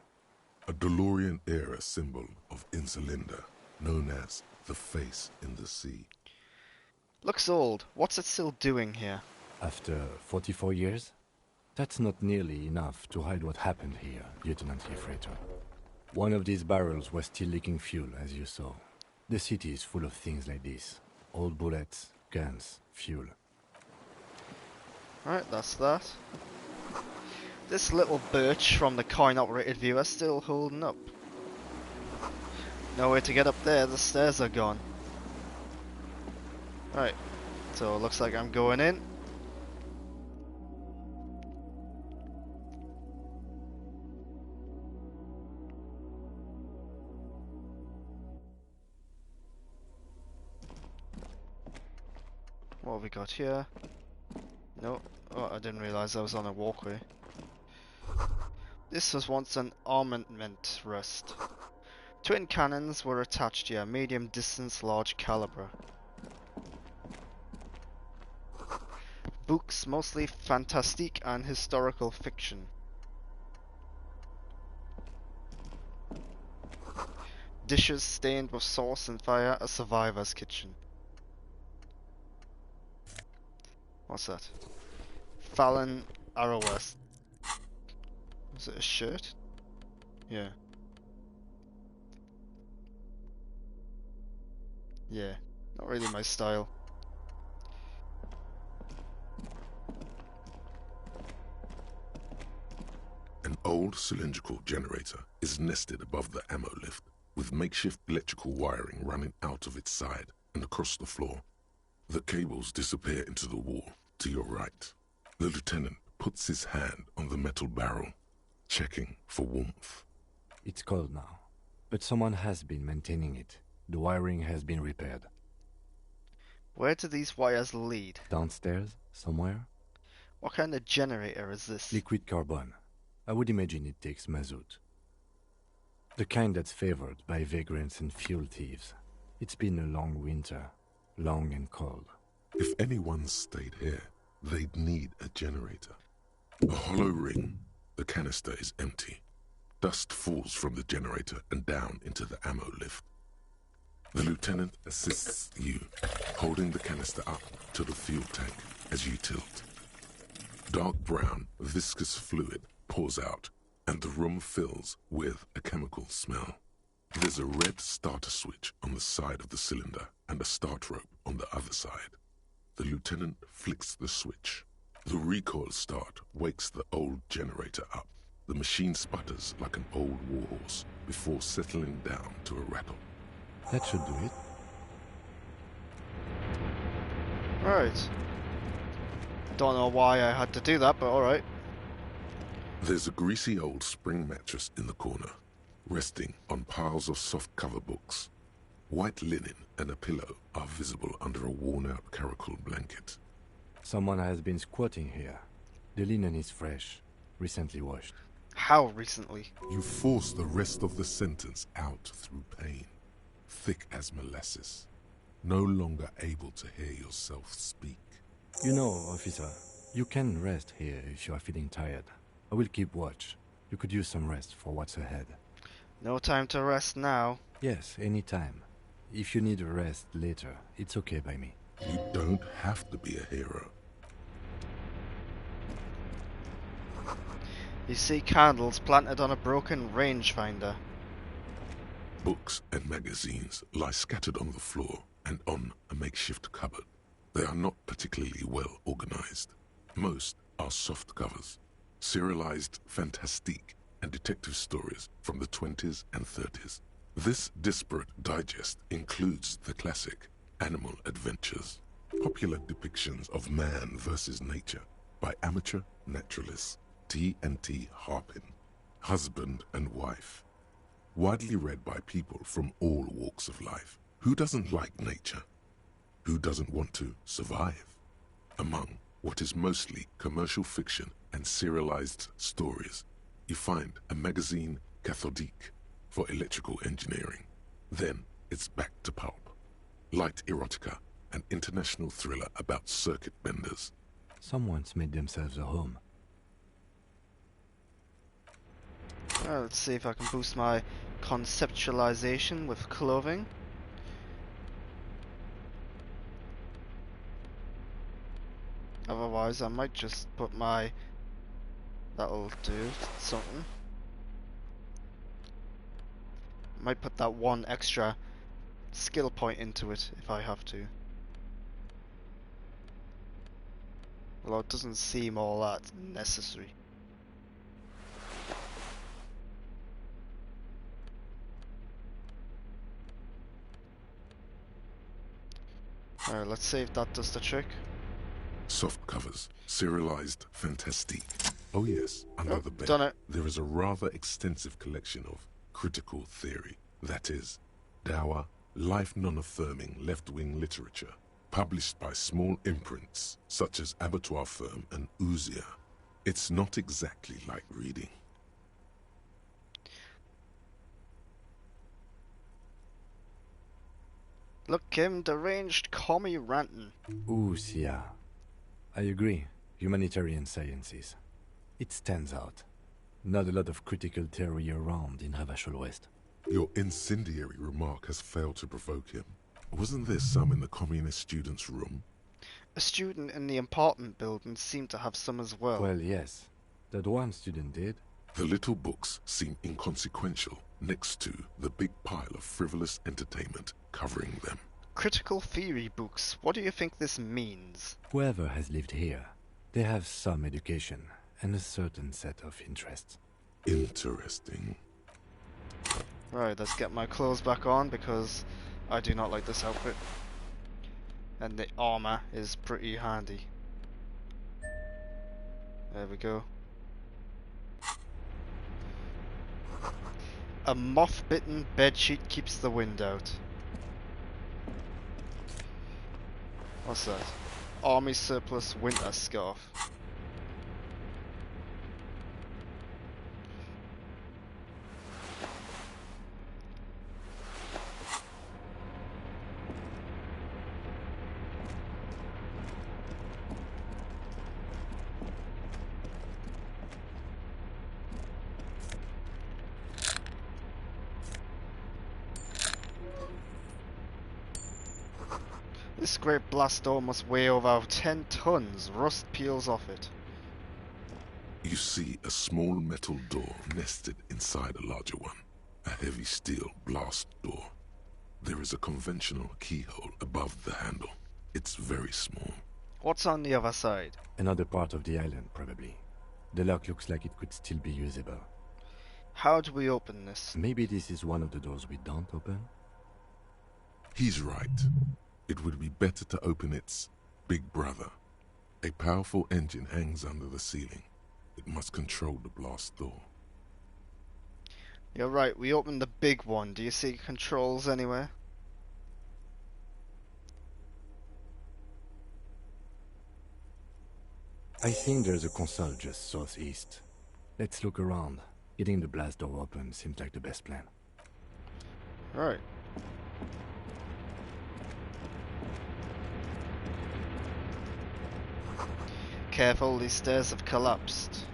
A DeLorean-era symbol of Insulinda, known as the face in the sea. Looks old. What's it still doing here? After 44 years? That's not nearly enough to hide what happened here, Lieutenant Lefreto. One of these barrels was still leaking fuel, as you saw. The city is full of things like this. Old bullets, guns, fuel. Alright, that's that. This little birch from the coin-operated viewer still holding up. No way to get up there, the stairs are gone. Right, so it looks like I'm going in. What have we got here? No. Oh, I didn't realize I was on a walkway. This was once an armament rest. Twin cannons were attached here, medium distance, large caliber. Books, mostly fantastique and historical fiction. Dishes stained with sauce and fire, a survivor's kitchen. What's that? Fallon Arrowwest. Is it a shirt? Yeah. Yeah, not really my style. An old cylindrical generator is nested above the ammo lift, with makeshift electrical wiring running out of its side and across the floor. The cables disappear into the wall to your right. The lieutenant puts his hand on the metal barrel, checking for warmth. It's cold now, but someone has been maintaining it. The wiring has been repaired. Where do these wires lead? Downstairs, somewhere? What kind of generator is this? Liquid carbon. I would imagine it takes mazout. The kind that's favored by vagrants and fuel thieves. It's been a long winter, long and cold. If anyone stayed here, they'd need a generator. A hollow ring. The canister is empty. Dust falls from the generator and down into the ammo lift. The lieutenant assists you, holding the canister up to the fuel tank. as you tilt. Dark brown, viscous fluid pours out, and the room fills with a chemical smell. There's a red starter switch on the side of the cylinder and a start rope on the other side. The lieutenant flicks the switch. The recoil start wakes the old generator up. The machine sputters like an old warhorse before settling down to a rattle. That should do it. Right. Don't know why I had to do that, but alright. There's a greasy old spring mattress in the corner, resting on piles of soft cover books. White linen and a pillow are visible under a worn-out caracal blanket. Someone has been squatting here. The linen is fresh, recently washed. How recently? You force the rest of the sentence out through pain, thick as molasses, no longer able to hear yourself speak. You know, officer, you can rest here if you are feeling tired. I will keep watch. You could use some rest for what's ahead. No time to rest now. Yes, any time. If you need a rest later, it's okay by me. You don't have to be a hero. You see candles planted on a broken rangefinder. Books and magazines lie scattered on the floor and on a makeshift cupboard. They are not particularly well organized. Most are soft covers, serialized fantastique and detective stories from the 20s and 30s. This disparate digest includes the classic Animal Adventures, popular depictions of man versus nature by amateur naturalists T&T Harpin, husband and wife, widely read by people from all walks of life. Who doesn't like nature? Who doesn't want to survive? Among what is mostly commercial fiction and serialized stories, you find a magazine cathodique for electrical engineering. Then it's back to pulp, light erotica, an international thriller about circuit benders. Someone's made themselves a home. Let's see if I can boost my conceptualization with clothing. Otherwise, I might just put my... That'll do something. Might put that one extra skill point into it if I have to. Although it doesn't seem all that necessary. Alright, let's see if that does the trick. Soft covers, serialized fantastique. Oh yes, under the bed, done it. there is a rather extensive collection of critical theory, that is, dour, life non-affirming left-wing literature, published by small imprints such as Abattoir Firm and Ouzia. It's not exactly like reading. Look, Kim, deranged commie ranting. Ouzia. I agree. Humanitarian sciences. It stands out. Not a lot of critical theory around in Havashul West. Your incendiary remark has failed to provoke him. Wasn't there some in the communist student's room? A student in the apartment building seemed to have some as well. Well, yes. That one student did. The little books seem inconsequential next to the big pile of frivolous entertainment covering them. Critical theory books. What do you think this means? Whoever has lived here, they have some education and a certain set of interests. Interesting. Right, let's get my clothes back on because I do not like this outfit. And the armor is pretty handy. There we go. A moth-bitten bedsheet keeps the wind out. What's that? Army surplus winter scarf. This great blast door must weigh over 10 tons. Rust peels off it. You see a small metal door nested inside a larger one. A heavy steel blast door. There is a conventional keyhole above the handle. It's very small. What's on the other side? Another part of the island, probably. The lock looks like it could still be usable. How do we open this? Maybe this is one of the doors we don't open? He's right. It would be better to open its big brother. A powerful engine hangs under the ceiling. It must control the blast door. You're right, we opened the big one. Do you see controls anywhere? I think there's a console just southeast. Let's look around. Getting the blast door open seems like the best plan. Right. Careful, these stairs have collapsed.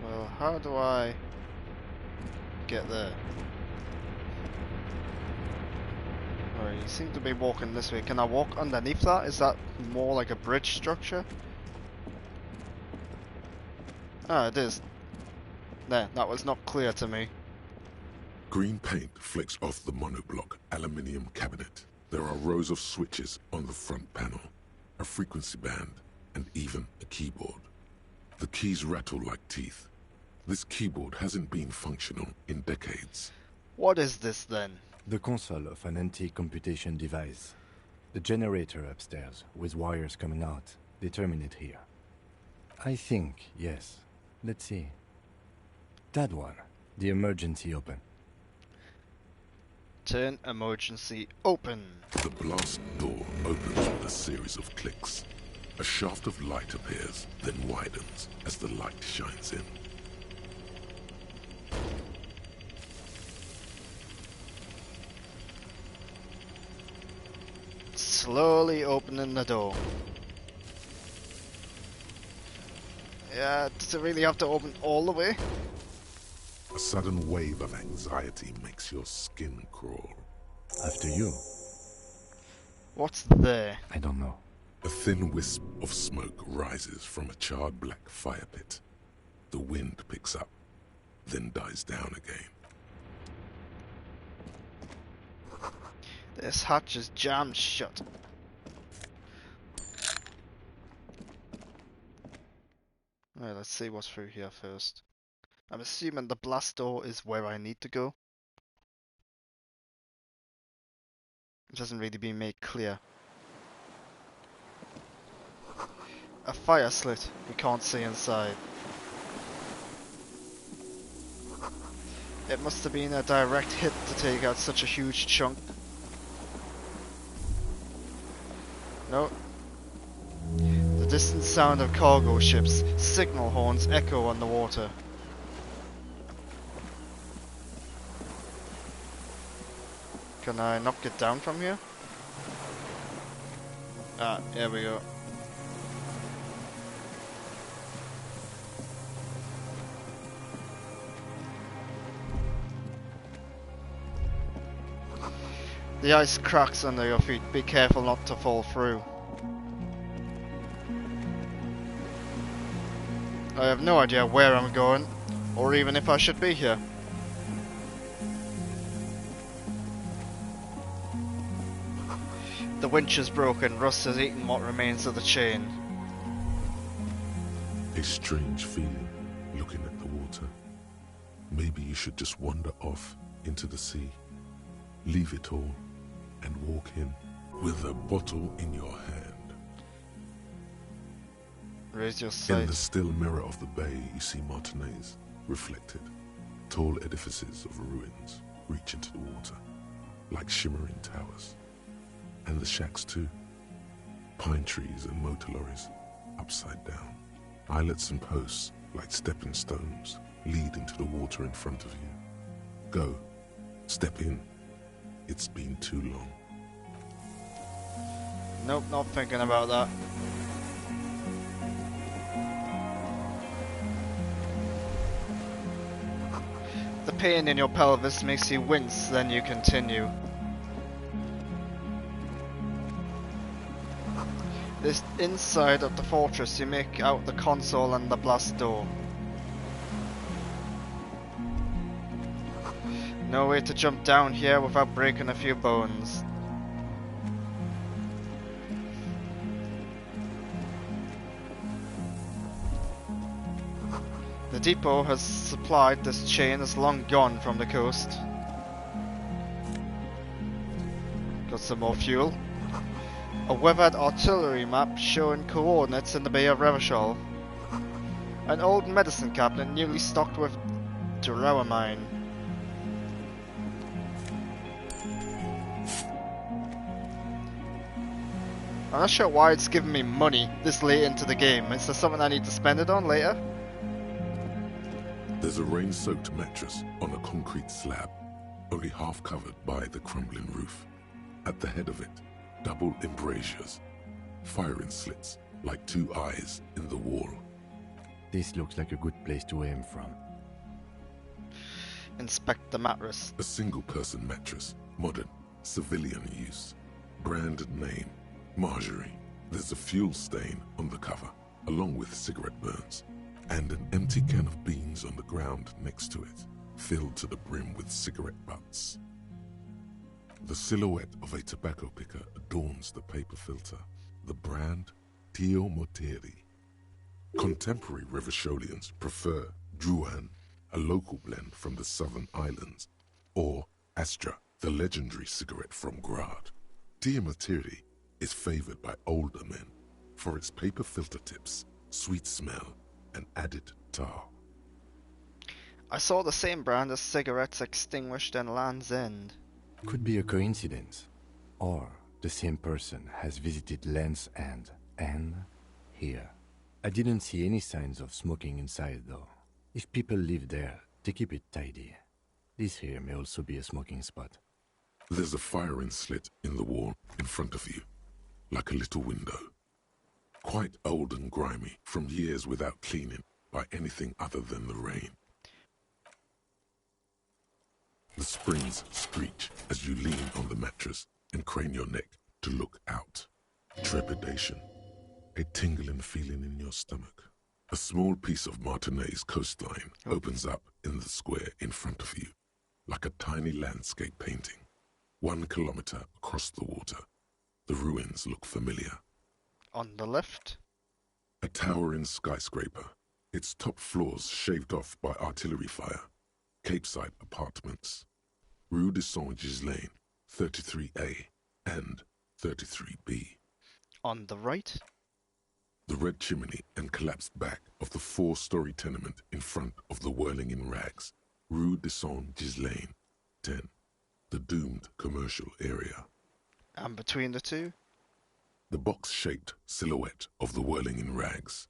Well, how do I get there? Alright, you seem to be walking this way. Can I walk underneath that? Is that more like a bridge structure? Ah, it is. There, that was not clear to me. Green paint flicks off the monoblock aluminium cabinet. There are rows of switches on the front panel, a frequency band, and even a keyboard. The keys rattle like teeth. This keyboard hasn't been functional in decades. What is this then? The console of an antique computation device. The generator upstairs, with wires coming out, they terminate here. I think, yes. Let's see. That one. The emergency open. Turn emergency open. The blast door opens with a series of clicks. A shaft of light appears, then widens as the light shines in. Slowly opening the door. Yeah, does it really have to open all the way? A sudden wave of anxiety makes your skin crawl. After you. What's there? I don't know. A thin wisp of smoke rises from a charred black fire pit. The wind picks up, then dies down again. This hatch is jammed shut. Alright, let's see what's through here first. I'm assuming the blast door is where I need to go. It hasn't really been made clear. A fire slit. We can't see inside. It must have been a direct hit to take out such a huge chunk. No. The distant sound of cargo ships, signal horns echo on the water. Can I knock it down from here? Ah, here we go. The ice cracks under your feet. Be careful not to fall through. I have no idea where I'm going, or even if I should be here. The winch is broken. Rust has eaten what remains of the chain. A strange feeling, looking at the water. Maybe you should just wander off into the sea. Leave it all and walk in with a bottle in your hand. Raise your In the sight. still mirror of the bay, you see Martinez reflected. Tall edifices of ruins reach into the water, like shimmering towers. And the shacks too. Pine trees and motor lorries, upside down. Islets and posts, like stepping stones, lead into the water in front of you. Go. Step in. It's been too long. Nope, not thinking about that. The pain in your pelvis makes you wince, then you continue. This inside of the fortress, you make out the console and the blast door. No way to jump down here without breaking a few bones. The depot has supplied this chain is long gone from the coast. Got some more fuel. A weathered artillery map showing coordinates in the Bay of Revachol. An old medicine cabinet newly stocked with duramine. I'm not sure why it's giving me money this late into the game. Is there something I need to spend it on later? There's a rain-soaked mattress on a concrete slab, only half covered by the crumbling roof. At the head of it, double embrasures, firing slits like two eyes in the wall. This looks like a good place to aim from. Inspect the mattress. A single-person mattress, modern, civilian use. Brand name, Marjorie. There's a fuel stain on the cover, along with cigarette burns, and an empty can of beans on the ground next to it, filled to the brim with cigarette butts. The silhouette of a tobacco picker adorns the paper filter, the brand Tio Moteri. Contemporary Revacholians prefer Druan, a local blend from the southern islands, or Astra, the legendary cigarette from Grad. Tio Moteri is favored by older men for its paper filter tips, sweet smell, and added tar. I saw the same brand as cigarettes extinguished in Land's End. Could be a coincidence. Or the same person has visited Land's End and here. I didn't see any signs of smoking inside though. If people live there, they keep it tidy. This here may also be a smoking spot. There's a firing slit in the wall in front of you, like a little window. Quite old and grimy from years without cleaning by anything other than the rain. The springs screech as you lean on the mattress and crane your neck to look out. Trepidation. A tingling feeling in your stomach. A small piece of Martinez coastline opens up in the square in front of you, like a tiny landscape painting. 1 kilometer across the water. The ruins look familiar. On the left? A towering skyscraper, its top floors shaved off by artillery fire. Capeside apartments. Rue de Saint-Ghislain, 33A and 33B. On the right? The red chimney and collapsed back of the 4-story tenement in front of the Whirling in Rags. Rue de Saint-Ghislain, 10. The doomed commercial area. And between the two? The box-shaped silhouette of the Whirling in Rags.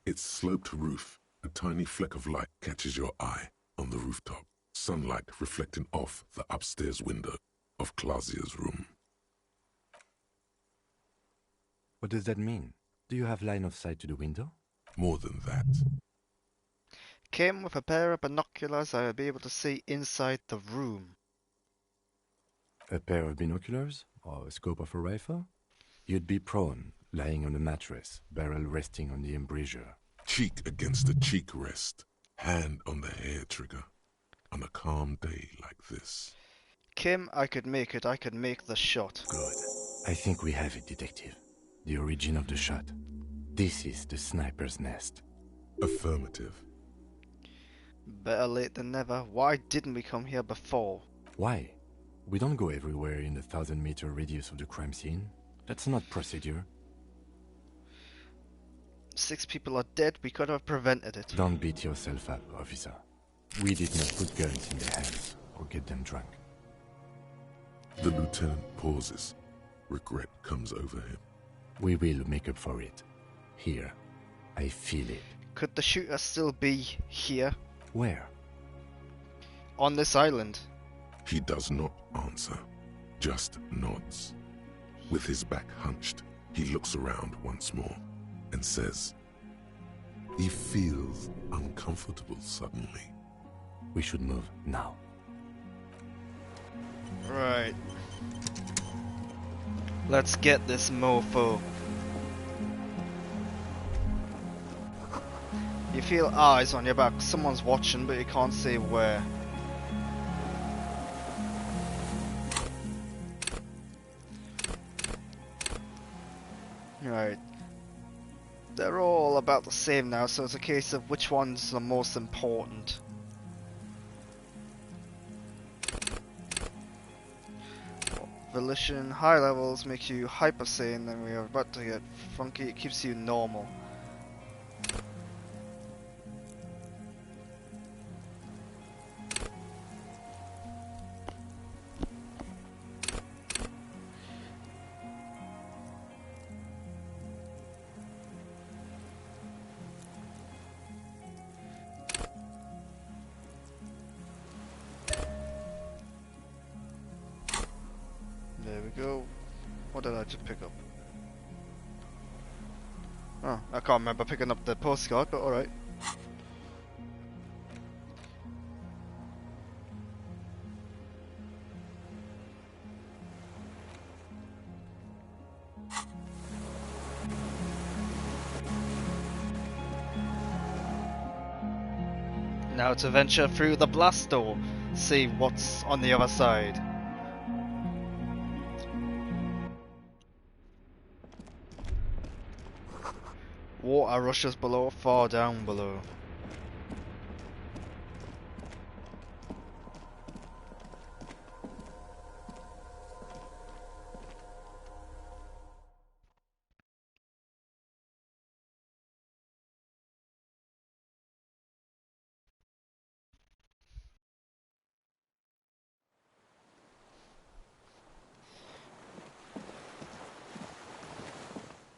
Its sloped roof, a tiny fleck of light catches your eye on the rooftop. Sunlight reflecting off the upstairs window of Clausia's room. What does that mean? Do you have line of sight to the window? More than that. Came with a pair of binoculars, I will be able to see inside the room. A pair of binoculars? Or a scope of a rifle? You'd be prone, lying on a mattress, barrel resting on the embrasure. Cheek against the cheek rest, hand on the hair trigger. On a calm day like this. Kim, I could make it. I could make the shot. Good. I think we have it, Detective. The origin of the shot. This is the sniper's nest. Affirmative. Better late than never. Why didn't we come here before? Why? We don't go everywhere in the 1,000-meter radius of the crime scene. That's not procedure. 6 people are dead. We could have prevented it. Don't beat yourself up, officer. We did not put guns in their hands or get them drunk. The lieutenant pauses. Regret comes over him. We will make up for it. Here. I feel it. Could the shooter still be here? Where? On this island. He does not answer, just nods. With his back hunched, he looks around once more and says, he feels uncomfortable suddenly. We should move now. Right. Let's get this mofo. You feel eyes on your back. Someone's watching, but you can't say where. Right. They're all about the same now, so it's a case of which one's the most important. Volition, high levels makes you hyper sane, then we are about to get funky, it keeps you normal. There we go. What did I just pick up? Oh, I can't remember picking up the postcard, but alright. Now to venture through the blast door, see what's on the other side. Water rushes below, far down below.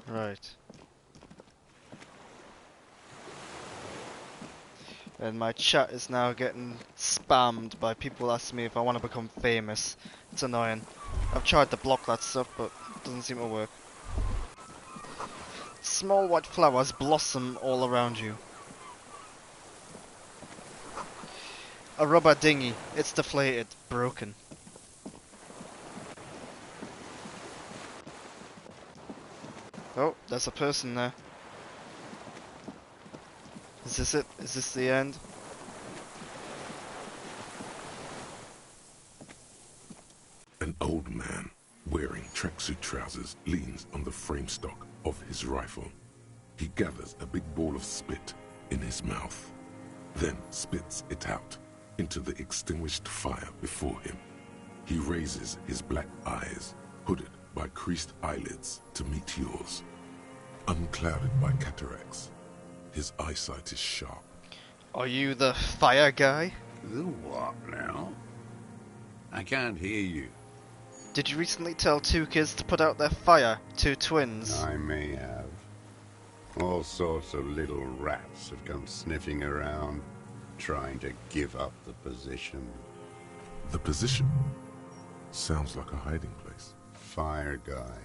Right. And my chat is now getting spammed by people asking me if I want to become famous. It's annoying. I've tried to block that stuff, but it doesn't seem to work. Small white flowers blossom all around you. A rubber dinghy. It's deflated, broken. Oh, there's a person there. Is this it? Is this the end? An old man wearing tracksuit trousers leans on the frame stock of his rifle. He gathers a big ball of spit in his mouth, then spits it out into the extinguished fire before him. He raises his black eyes, hooded by creased eyelids, to meet yours. Unclouded by cataracts, his eyesight is sharp. Are you the fire guy? The what now? I can't hear you. Did you recently tell two kids to put out their fire? Two twins? I may have. All sorts of little rats have come sniffing around, trying to give up the position. The position sounds like a hiding place. Fire guy.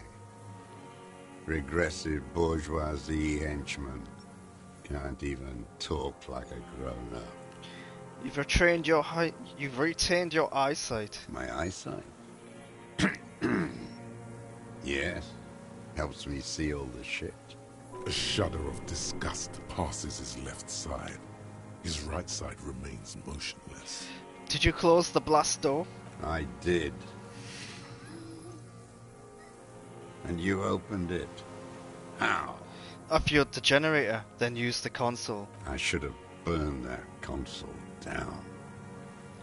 Regressive bourgeoisie henchman. Can't even talk like a grown-up. You've retained your eyesight. My eyesight? Yes. Helps me see all the shit. A shudder of disgust passes his left side. His right side remains motionless. Did you close the blast door? I did. And you opened it. How? I fueled the generator, then used the console. I should have burned that console down.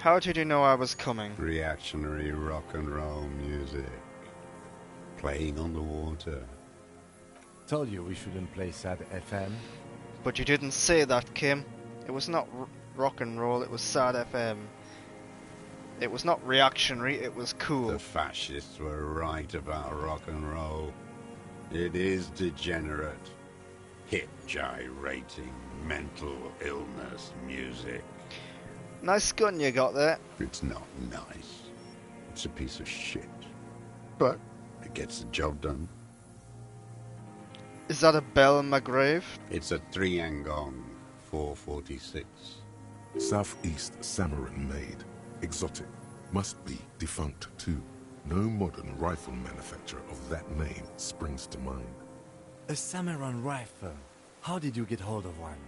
How did you know I was coming? Reactionary rock and roll music. Playing on the water. Told you we shouldn't play sad FM. But you didn't say that, Kim. It was not rock and roll, it was sad FM. It was not reactionary, it was cool. The fascists were right about rock and roll. It is degenerate. Hip gyrating, mental illness music. Nice gun you got there. It's not nice. It's a piece of shit. But it gets the job done. Is that a bell in my grave? It's a 3-angong 446. Southeast Samaran made. Exotic. Must be defunct too. No modern rifle manufacturer of that name springs to mind. A Samaran rifle. How did you get hold of one?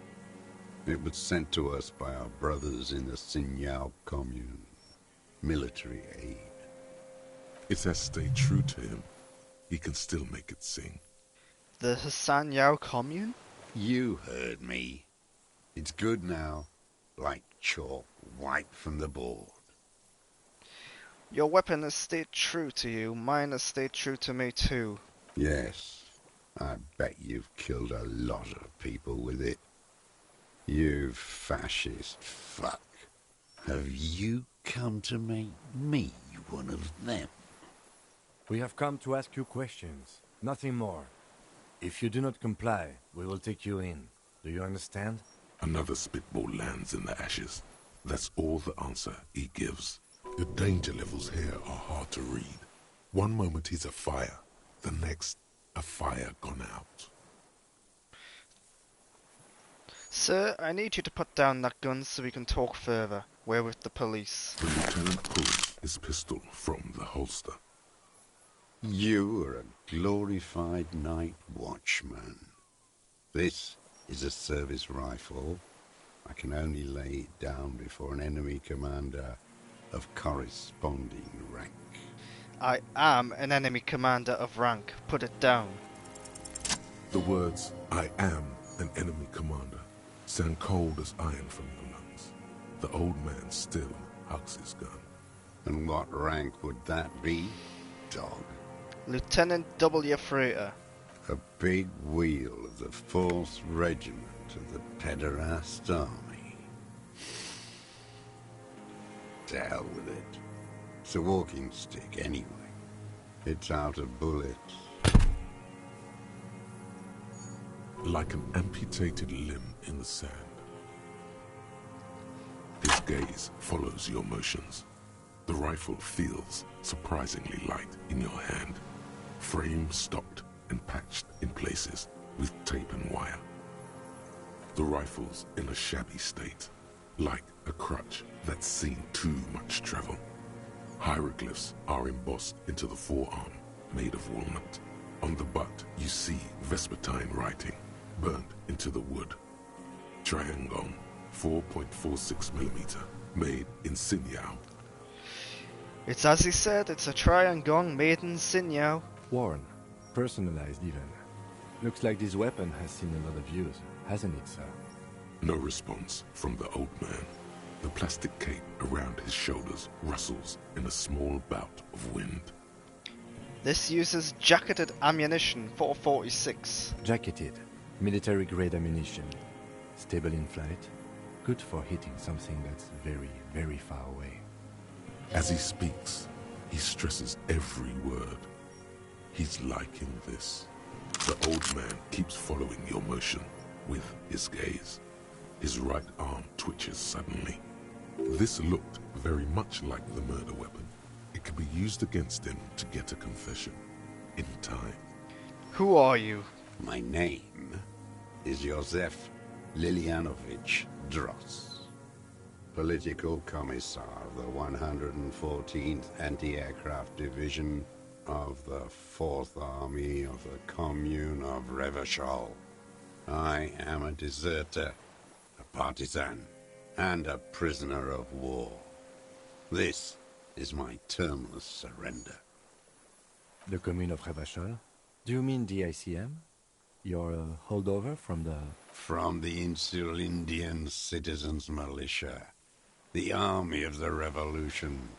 It was sent to us by our brothers in the Sinyao commune. Military aid. It has stayed true to him. He can still make it sing. The Hassan Yao commune? You heard me. It's good now. Like chalk wiped from the board. Your weapon has stayed true to you. Mine has stayed true to me too. Yes. I bet you've killed a lot of people with it. You fascist fuck. Have you come to make me one of them? We have come to ask you questions, nothing more. If you do not comply, we will take you in. Do you understand? Another spitball lands in the ashes. That's all the answer he gives. The danger levels here are hard to read. One moment he's a fire, the next, a fire gone out. Sir, I need you to put down that gun so we can talk further. We're with the police. The lieutenant pulls his pistol from the holster. You are a glorified night watchman. This is a service rifle. I can only lay it down before an enemy commander of corresponding rank. I am an enemy commander of rank. Put it down. The words, "I am an enemy commander," sound cold as iron from your lungs. The old man still hugs his gun. And what rank would that be, dog? Lieutenant W. Freighter. A big wheel of the 4th Regiment of the Pederast Army. To hell with it. It's a walking stick anyway. It's out of bullets. Like an amputated limb in the sand. His gaze follows your motions. The rifle feels surprisingly light in your hand. Frame stocked and patched in places with tape and wire. The rifle's in a shabby state, like a crutch that's seen too much travel. Hieroglyphs are embossed into the forearm, made of walnut. On the butt, you see Vespertine writing, burnt into the wood. Triangong, 4.46mm, made in Sinyao. It's as he said, it's a Triangong made in Sinyao. Worn, personalized even. Looks like this weapon has seen a lot of use, hasn't it, sir? No response from the old man. The plastic cape around his shoulders rustles in a small bout of wind. This uses jacketed ammunition 446. Jacketed, military-grade ammunition. Stable in flight. Good for hitting something that's very, very far away. As he speaks, he stresses every word. He's liking this. The old man keeps following your motion with his gaze. His right arm twitches suddenly. This looked very much like the murder weapon. It could be used against him to get a confession. In time. Who are you? My name is Josef Lilianovich Dross. Political Commissar of the 114th Anti-Aircraft Division of the 4th Army of the Commune of Revachol. I am a deserter, a partisan, and a prisoner of war. This is my termless surrender. The Commune of Revachol? Do you mean the ICM? You're a holdover from the... From the Insular Indian Citizens Militia, the Army of the Revolution.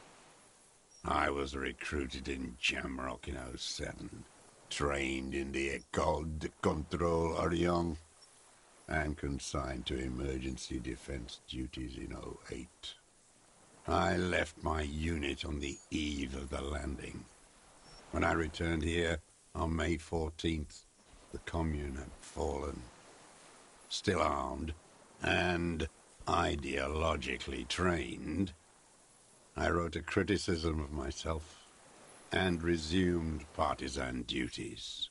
I was recruited in Jamrock in 07, trained in the École de Contrôle Orient, and consigned to emergency defense duties in 08. I left my unit on the eve of the landing. When I returned here on May 14th, the commune had fallen. Still armed and ideologically trained, I wrote a criticism of myself and resumed partisan duties.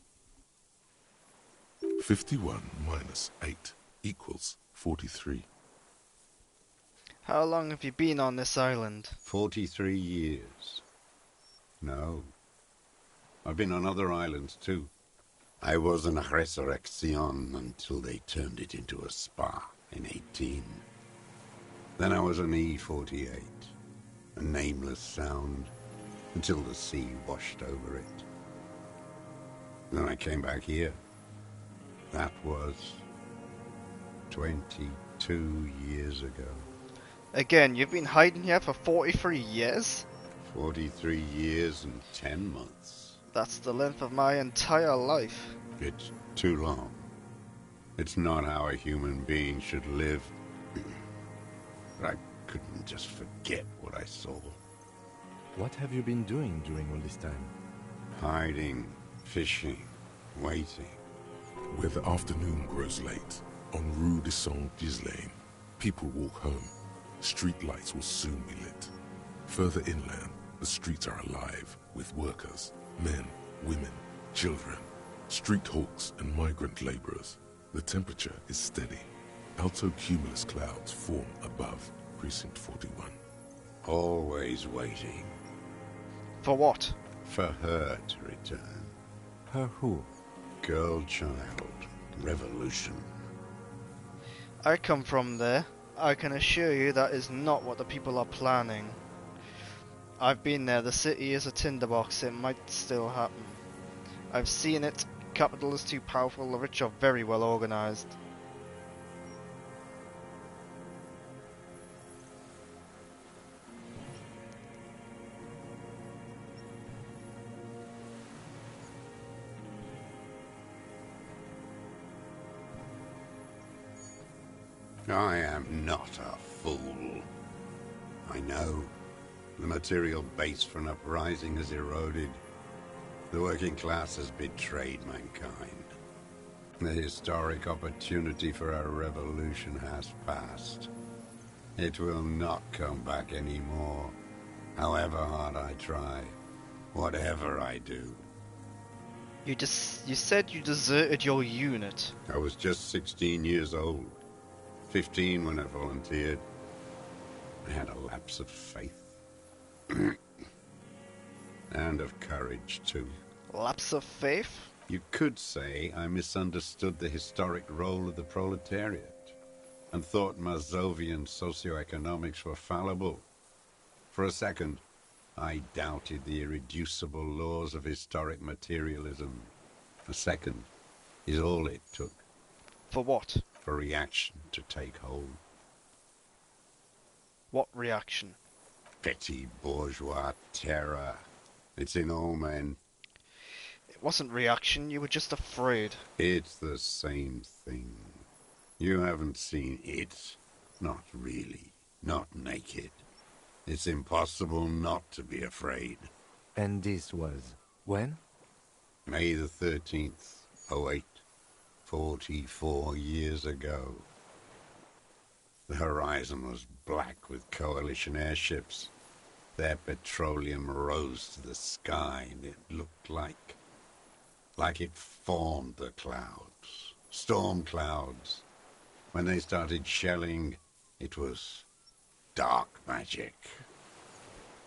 51 minus 8 equals 43. How long have you been on this island? 43 years. No. I've been on other islands too. I was in Resurrection until they turned it into a spa in 18. Then I was an E-48, a nameless sound, until the sea washed over it. Then I came back here. That was 22 years ago. Again, you've been hiding here for 43 years? 43 years and 10 months. That's the length of my entire life. It's too long. It's not how a human being should live. But I couldn't just forget what I saw. What have you been doing during all this time? Hiding, fishing, waiting. Where the afternoon grows late, on Rue de Saint-Ghislain, people walk home. Street lights will soon be lit. Further inland, the streets are alive with workers, men, women, children, street hawks and migrant laborers. The temperature is steady. Alto cumulus clouds form above Precinct 41. Always waiting. For what? For her to return. Her who? Girl child. Revolution. I come from there. I can assure you that is not what the people are planning. I've been there. The city is a tinderbox. It might still happen. I've seen it. Capital is too powerful. The rich are very well organized. I am not a fool. I know the material base for an uprising has eroded. The working class has betrayed mankind. The historic opportunity for a revolution has passed. It will not come back anymore, however hard I try, whatever I do. You said you deserted your unit. I was just 16 years old. 15 when I volunteered. I had a lapse of faith. And of courage, too. Lapse of faith? You could say I misunderstood the historic role of the proletariat and thought Mazovian socioeconomics were fallible. For a second, I doubted the irreducible laws of historic materialism. A second is all it took. For what? For reaction to take hold. What reaction? Petty bourgeois terror. It's in all men. It wasn't reaction, you were just afraid. It's the same thing. You haven't seen it. Not really. Not naked. It's impossible not to be afraid. And this was when? May the 13th, 08. 44 years ago. The horizon was black with coalition airships. Their petroleum rose to the sky, and it looked like it formed the clouds. Storm clouds. When they started shelling, it was dark magic.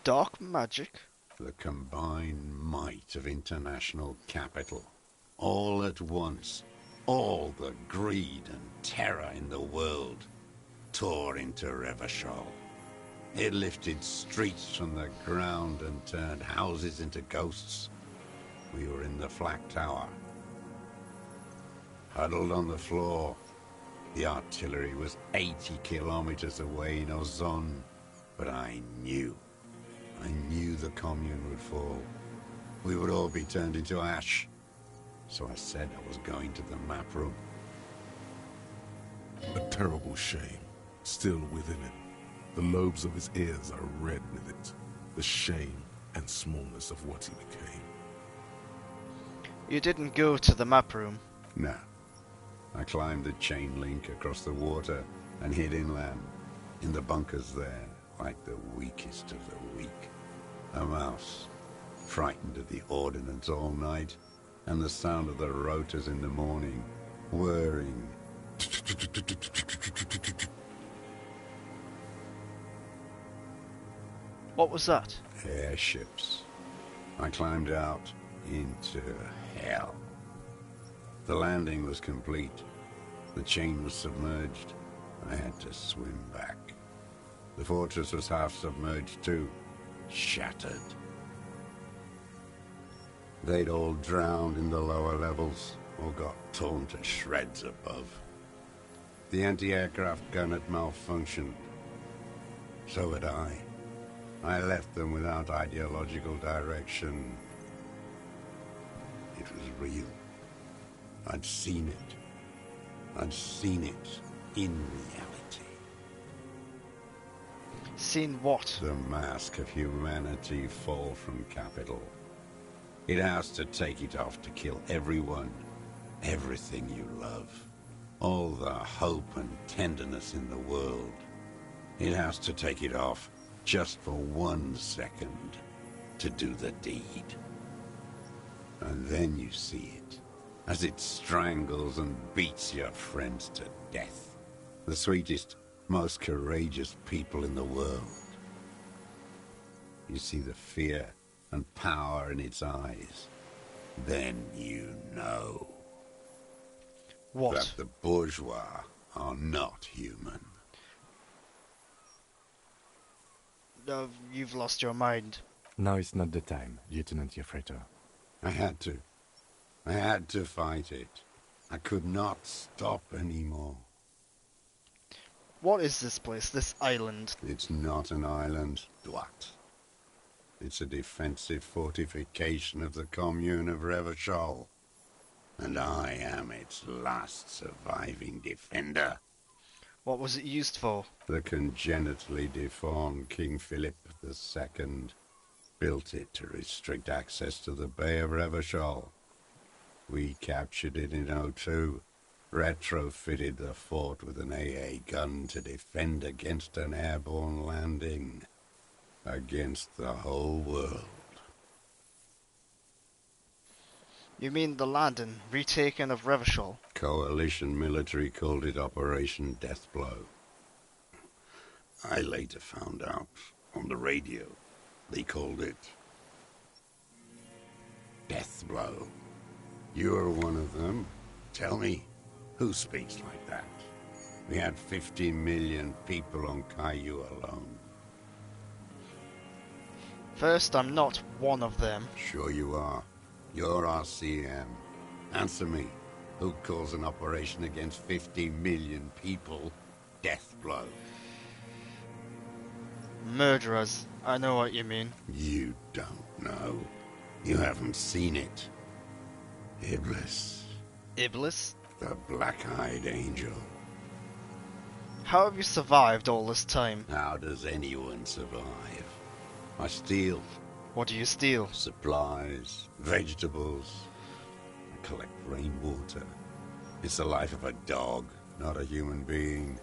Dark magic? The combined might of international capital. All at once. All the greed and terror in the world tore into Revachol. It lifted streets from the ground and turned houses into ghosts. We were in the flak tower. Huddled on the floor. The artillery was 80 kilometers away in Ozon. But I knew the commune would fall. We would all be turned into ash. So I said I was going to the map room. A terrible shame, still within him. The lobes of his ears are red with it. The shame and smallness of what he became. You didn't go to the map room? No. I climbed the chain link across the water and hid inland, in the bunkers there, like the weakest of the weak. A mouse, frightened of the ordnance all night, and the sound of the rotors in the morning, whirring. What was that? Airships. I climbed out into hell. The landing was complete. The chain was submerged. I had to swim back. The fortress was half submerged too, shattered. They'd all drowned in the lower levels, or got torn to shreds above. The anti-aircraft gun had malfunctioned. So had I. I left them without ideological direction. It was real. I'd seen it. I'd seen it in reality. Seen what? The mask of humanity fall from capital. It has to take it off to kill everyone, everything you love. All the hope and tenderness in the world. It has to take it off just for 1 second to do the deed. And then you see it, as it strangles and beats your friends to death. The sweetest, most courageous people in the world. You see the fear and power in its eyes. Then you know. What? That the bourgeois are not human. You've lost your mind. Now is not the time, Lieutenant Jeffreto. I had to. I had to fight it. I could not stop anymore. What is this place, this island? It's not an island, Dwight. It's a defensive fortification of the commune of Revachol. And I am its last surviving defender. What was it used for? The congenitally deformed King Philip II built it to restrict access to the Bay of Revachol. We captured it in '02, retrofitted the fort with an AA gun to defend against an airborne landing. Against the whole world. You mean the landing, retaken of Revachol? Coalition military called it Operation Deathblow. I later found out on the radio they called it Deathblow. You're one of them. Tell me, who speaks like that? We had 50 million people on Caillou alone. First, I'm not one of them. Sure you are. You're RCM. Answer me. Who calls an operation against 50 million people Deathblow? Murderers. I know what you mean. You don't know. You haven't seen it. Iblis. Iblis? The black-eyed angel. How have you survived all this time? How does anyone survive? I steal. What do you steal? Supplies, vegetables. I collect rainwater. It's the life of a dog, not a human being.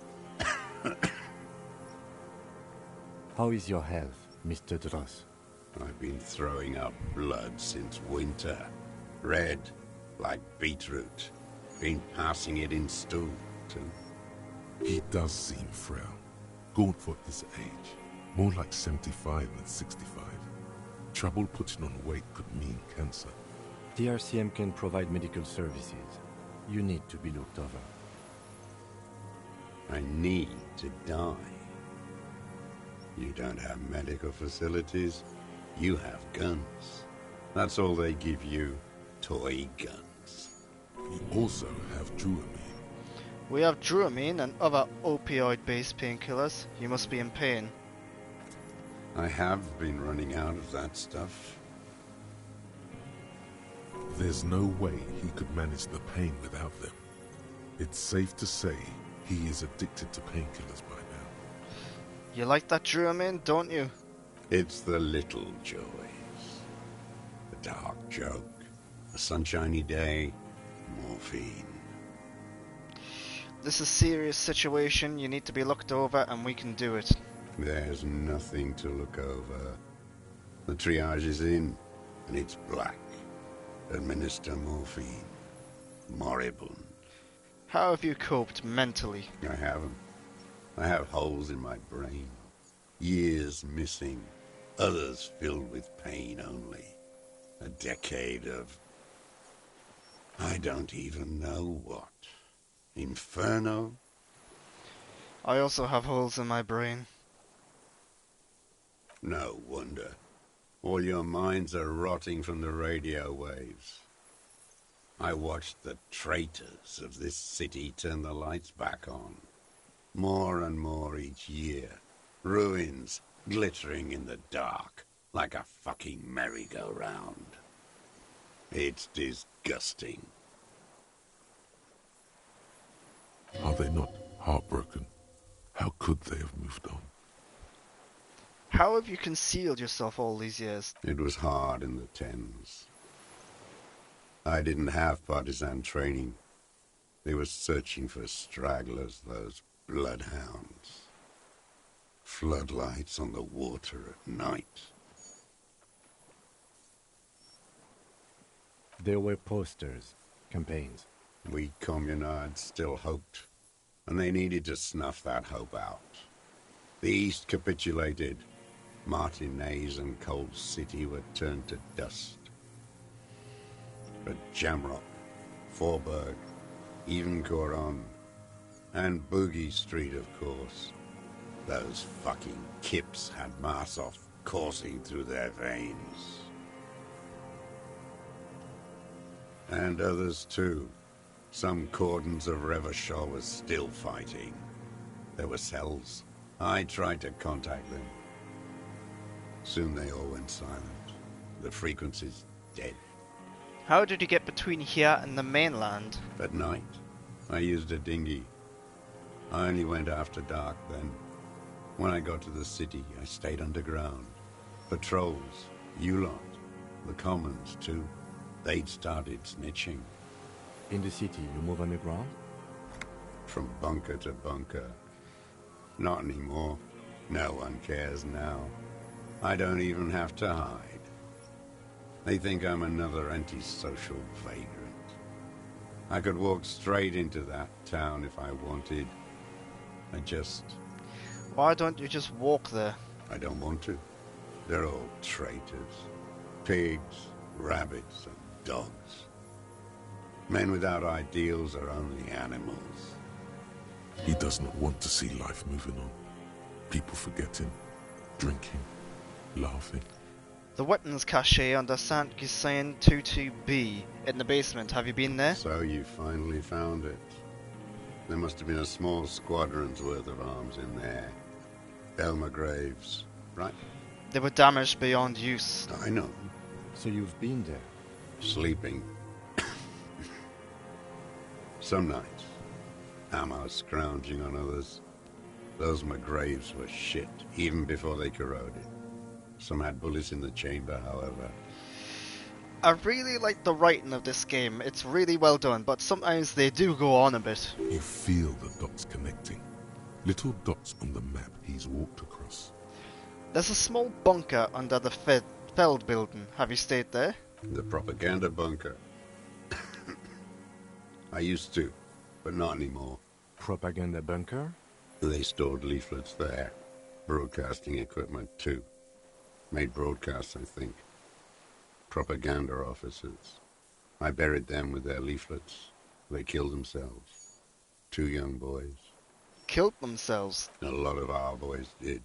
How is your health, Mr. Dross? I've been throwing up blood since winter. Red, like beetroot. Been passing it in stool, too. He does seem frail. Gaunt for his age. More like 75 than 65. Trouble putting on weight could mean cancer. The RCM can provide medical services. You need to be looked over. I need to die. You don't have medical facilities. You have guns. That's all they give you. Toy guns. We also have Druamine. We have Druamine and other opioid-based painkillers. You must be in pain. I have been running out of that stuff. There's no way he could manage the pain without them. It's safe to say he is addicted to painkillers by now. You like that Druamine, don't you? It's the little joys. The dark joke. A sunshiny day. Morphine. This is a serious situation. You need to be looked over and we can do it. There's nothing to look over. The triage is in, and it's black. Administer morphine. Moribund. How have you coped mentally? I haven't. I have holes in my brain. Years missing. Others filled with pain only. A decade of... I don't even know what. Inferno? I also have holes in my brain. No wonder. All your minds are rotting from the radio waves. I watched the traitors of this city turn the lights back on. More and more each year. Ruins glittering in the dark like a fucking merry-go-round. It's disgusting. Are they not heartbroken? How could they have moved on? How have you concealed yourself all these years? It was hard in the Thames. I didn't have partisan training. They were searching for stragglers, those bloodhounds. Floodlights on the water at night. There were posters, campaigns. We communards still hoped, and they needed to snuff that hope out. The East capitulated. Martinez and Cold City were turned to dust. But Jamrock, Forburg, even Coron, and Boogie Street, of course. Those fucking kips had Marsoff coursing through their veins. And others too. Some cordons of Revachol was still fighting. There were cells. I tried to contact them. Soon they all went silent. The frequency's dead. How did you get between here and the mainland? At night, I used a dinghy. I only went after dark then. When I got to the city, I stayed underground. Patrols, you lot, the commons too. They'd started snitching. In the city, you move underground? From bunker to bunker. Not anymore. No one cares now. I don't even have to hide. They think I'm another antisocial vagrant. I could walk straight into that town if I wanted. Why don't you just walk there? I don't want to. They're all traitors. Pigs, rabbits, and dogs. Men without ideals are only animals. He does not want to see life moving on. People forgetting, drinking, laughing. The weapons cache under Saint Gisain 22B in the basement. Have you been there? So you finally found it. There must have been a small squadron's worth of arms in there. Elmer Graves, right? They were damaged beyond use. I know. So you've been there? Sleeping. Some nights. Ammo scrounging on others. Those McGraves were shit, even before they corroded. Some had bullets in the chamber, however. I really like the writing of this game. It's really well done, but sometimes they do go on a bit. You feel the dots connecting. Little dots on the map he's walked across. There's a small bunker under the Feld building. Have you stayed there? The propaganda bunker. I used to, but not anymore. Propaganda bunker? They stored leaflets there. Broadcasting equipment, too. Made broadcasts, I think. Propaganda officers. I buried them with their leaflets. They killed themselves. 2 young boys. Killed themselves? A lot of our boys did.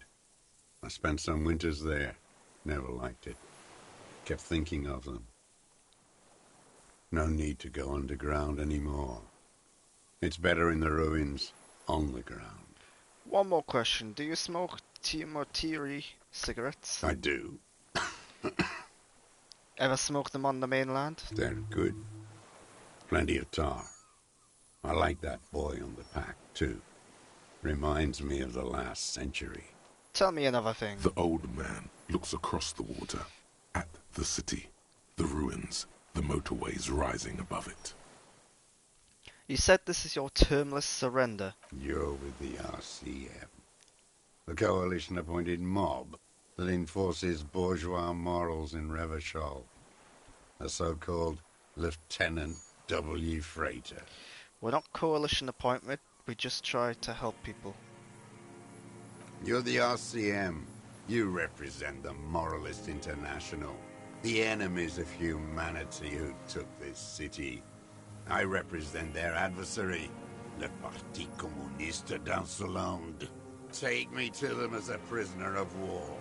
I spent some winters there. Never liked it. Kept thinking of them. No need to go underground anymore. It's better in the ruins, on the ground. One more question. Do you smoke Timotiri cigarettes? I do. Ever smoke them on the mainland? They're good. Plenty of tar. I like that boy on the pack, too. Reminds me of the last century. Tell me another thing. The old man looks across the water, at the city, the ruins, the motorways rising above it. You said this is your termless surrender. You're with the RCM. The coalition-appointed mob that enforces bourgeois morals in Revachol. A so-called Lieutenant W. Freighter. We're not coalition appointed, we just try to help people. You're the RCM. You represent the Moralist International. The enemies of humanity who took this city. I represent their adversary, Le Parti Communiste d'Insolande. Take me to them as a prisoner of war.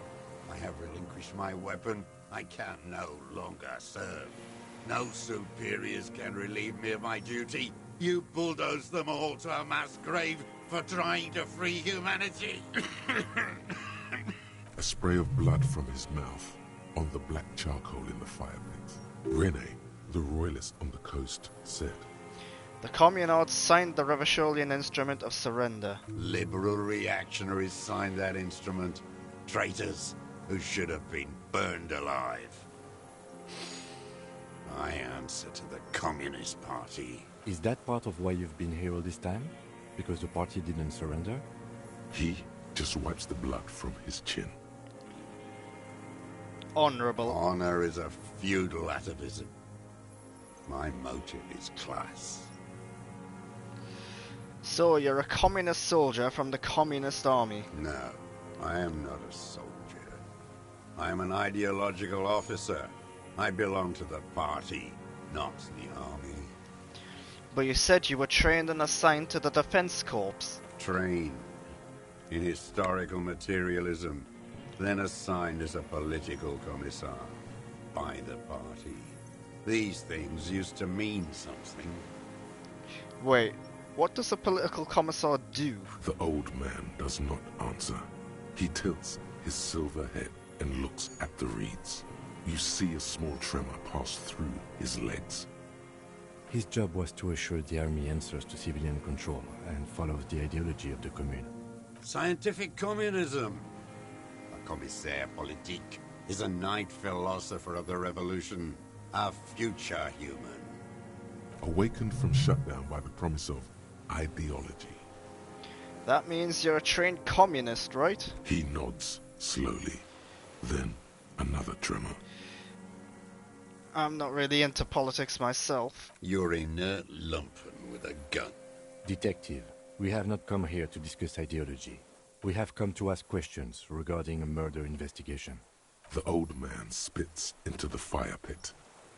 I have relinquished my weapon. I can no longer serve. No superiors can relieve me of my duty. You bulldoze them all to a mass grave for trying to free humanity. A spray of blood from his mouth on the black charcoal in the fire pit. Rene, the royalist on the coast, said, The communards signed the Revacholian instrument of surrender. Liberal reactionaries signed that instrument. Traitors who should have been burned alive. I answer to the Communist Party. Is that part of why you've been here all this time? Because the party didn't surrender? He just wipes the blood from his chin. Honourable. Honor is a feudal atavism. My motive is class. So you're a communist soldier from the communist army? No, I am not a soldier. I am an ideological officer. I belong to the party, not the army. But you said you were trained and assigned to the Defense Corps. Trained in historical materialism, then assigned as a political commissar by the party. These things used to mean something. Wait, what does a political commissar do? The old man does not answer. He tilts his silver head and looks at the reeds. You see a small tremor pass through his legs. His job was to assure the army answers to civilian control and follows the ideology of the Commune. Scientific communism. A commissaire politique is a night philosopher of the revolution, a future human. Awakened from shutdown by the promise of ideology. That means you're a trained communist, right? He nods slowly. Then another tremor. I'm not really into politics myself. You're inert lumpen with a gun. Detective, we have not come here to discuss ideology. We have come to ask questions regarding a murder investigation. The old man spits into the fire pit.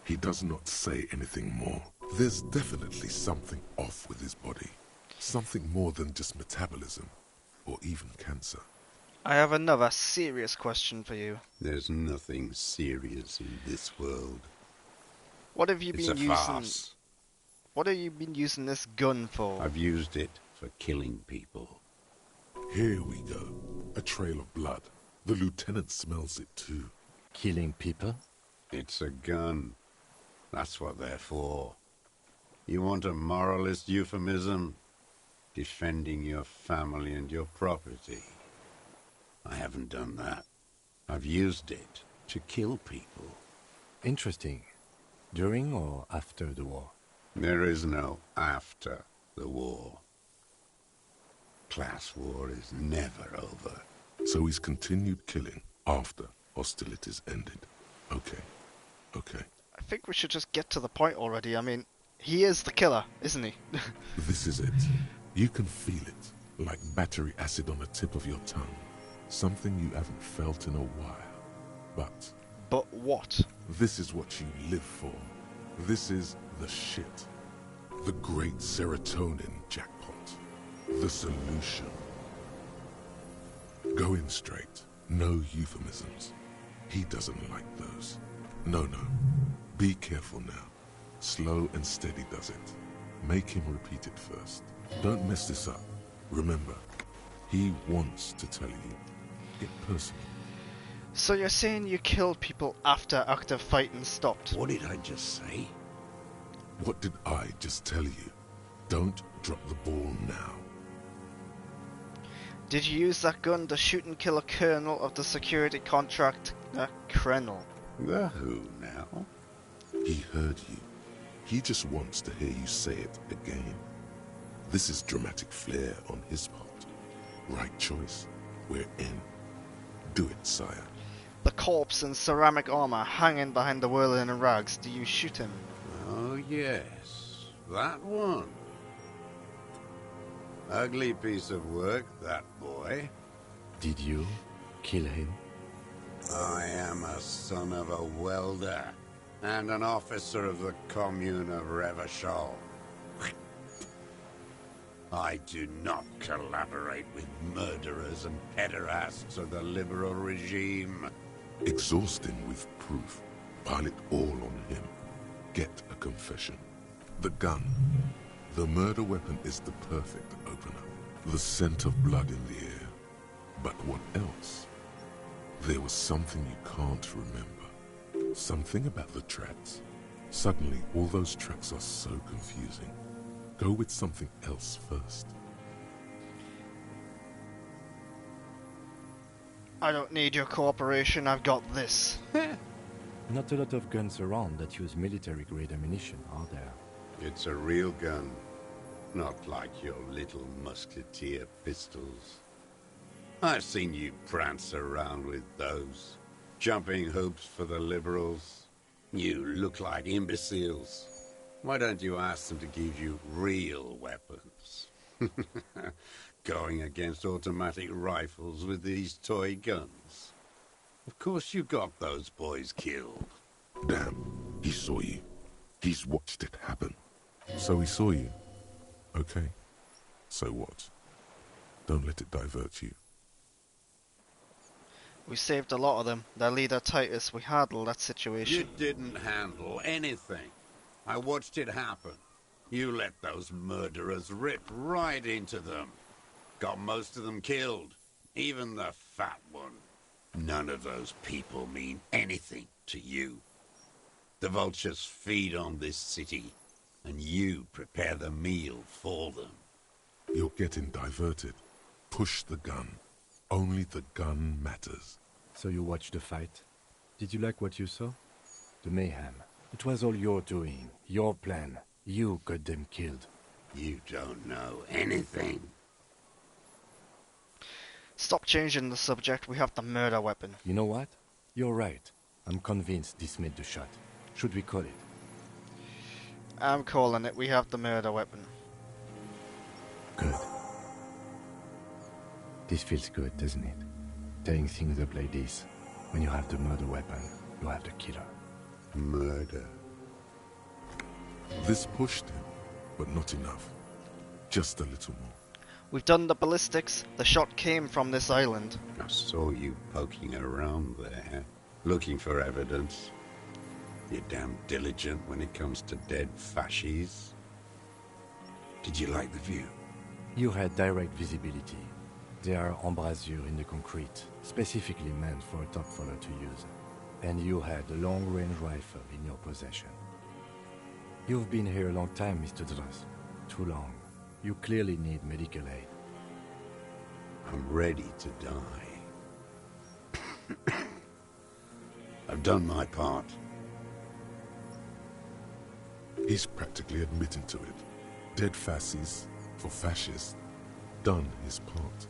He does not say anything more. There's definitely something off with his body. Something more than just metabolism, or even cancer. I have another serious question for you. There's nothing serious in this world. What have you It's been a using? farce. What have you been using this gun for? I've used it for killing people. Here we go. A trail of blood. The lieutenant smells it too. Killing people? It's a gun. That's what they're for. You want a moralist euphemism? Defending your family and your property. I haven't done that. I've used it to kill people. Interesting. During or after the war? There is no after the war. Class war is never over. So he's continued killing after hostilities ended. Okay. I think we should just get to the point already. I mean, he is the killer, isn't he? This is it. You can feel it, like battery acid on the tip of your tongue. Something you haven't felt in a while. But what? This is what you live for. This is the shit. The great serotonin jackpot. The solution. Go in straight. No euphemisms. He doesn't like those. No. Be careful now. Slow and steady does it. Make him repeat it first. Don't mess this up. Remember, he wants to tell you. Get personal. So you're saying you killed people after active fighting stopped? What did I just say? What did I just tell you? Don't drop the ball now. Did you use that gun to shoot and kill a colonel of the security contract, Krenel? The who now? He heard you. He just wants to hear you say it again. This is dramatic flair on his part. Right choice. We're in. Do it, sire. The corpse in ceramic armor hanging behind the whirling rags. Do you shoot him? Oh, yes. That one. Ugly piece of work, that boy. Did you kill him? I am a son of a welder and an officer of the Commune of Revachol. I do not collaborate with murderers and pederasts of the liberal regime. Exhaust him with proof. Pile it all on him. Get a confession. The gun. The murder weapon is the perfect opener. The scent of blood in the air. But what else? There was something you can't remember. Something about the tracks. Suddenly, all those tracks are so confusing. Go with something else first. I don't need your cooperation, I've got this. Not a lot of guns around that use military-grade ammunition, are there? It's a real gun. Not like your little musketeer pistols. I've seen you prance around with those. Jumping hoops for the liberals. You look like imbeciles. Why don't you ask them to give you real weapons? Going against automatic rifles with these toy guns. Of course you got those boys killed. Damn, he saw you. He's watched it happen. So he saw you. Okay. So what? Don't let it divert you. We saved a lot of them. Their leader Titus, we handled that situation. You didn't handle anything. I watched it happen. You let those murderers rip right into them. Got most of them killed. Even the fat one. None of those people mean anything to you. The vultures feed on this city, and you prepare the meal for them. You're getting diverted. Push the gun. Only the gun matters. So you watched the fight? Did you like what you saw? The mayhem. It was all your doing, your plan. You got them killed. You don't know anything. Stop changing the subject, we have the murder weapon. You know what? You're right. I'm convinced this made the shot. Should we call it? I'm calling it, we have the murder weapon. Good. This feels good, doesn't it? Tearing things up like this. When you have the murder weapon, you have the killer. Murder. This pushed him, but not enough. Just a little more. We've done the ballistics. The shot came from this island. I saw you poking around there, looking for evidence. You're damn diligent when it comes to dead fascies. Did you like the view? You had direct visibility. There are embrasures in the concrete, specifically meant for a top follower to use. And you had a long-range rifle in your possession. You've been here a long time, Mr. Dross. Too long. You clearly need medical aid. I'm ready to die. I've done my part. He's practically admitting to it. Dead fascists, for fascists, done his part.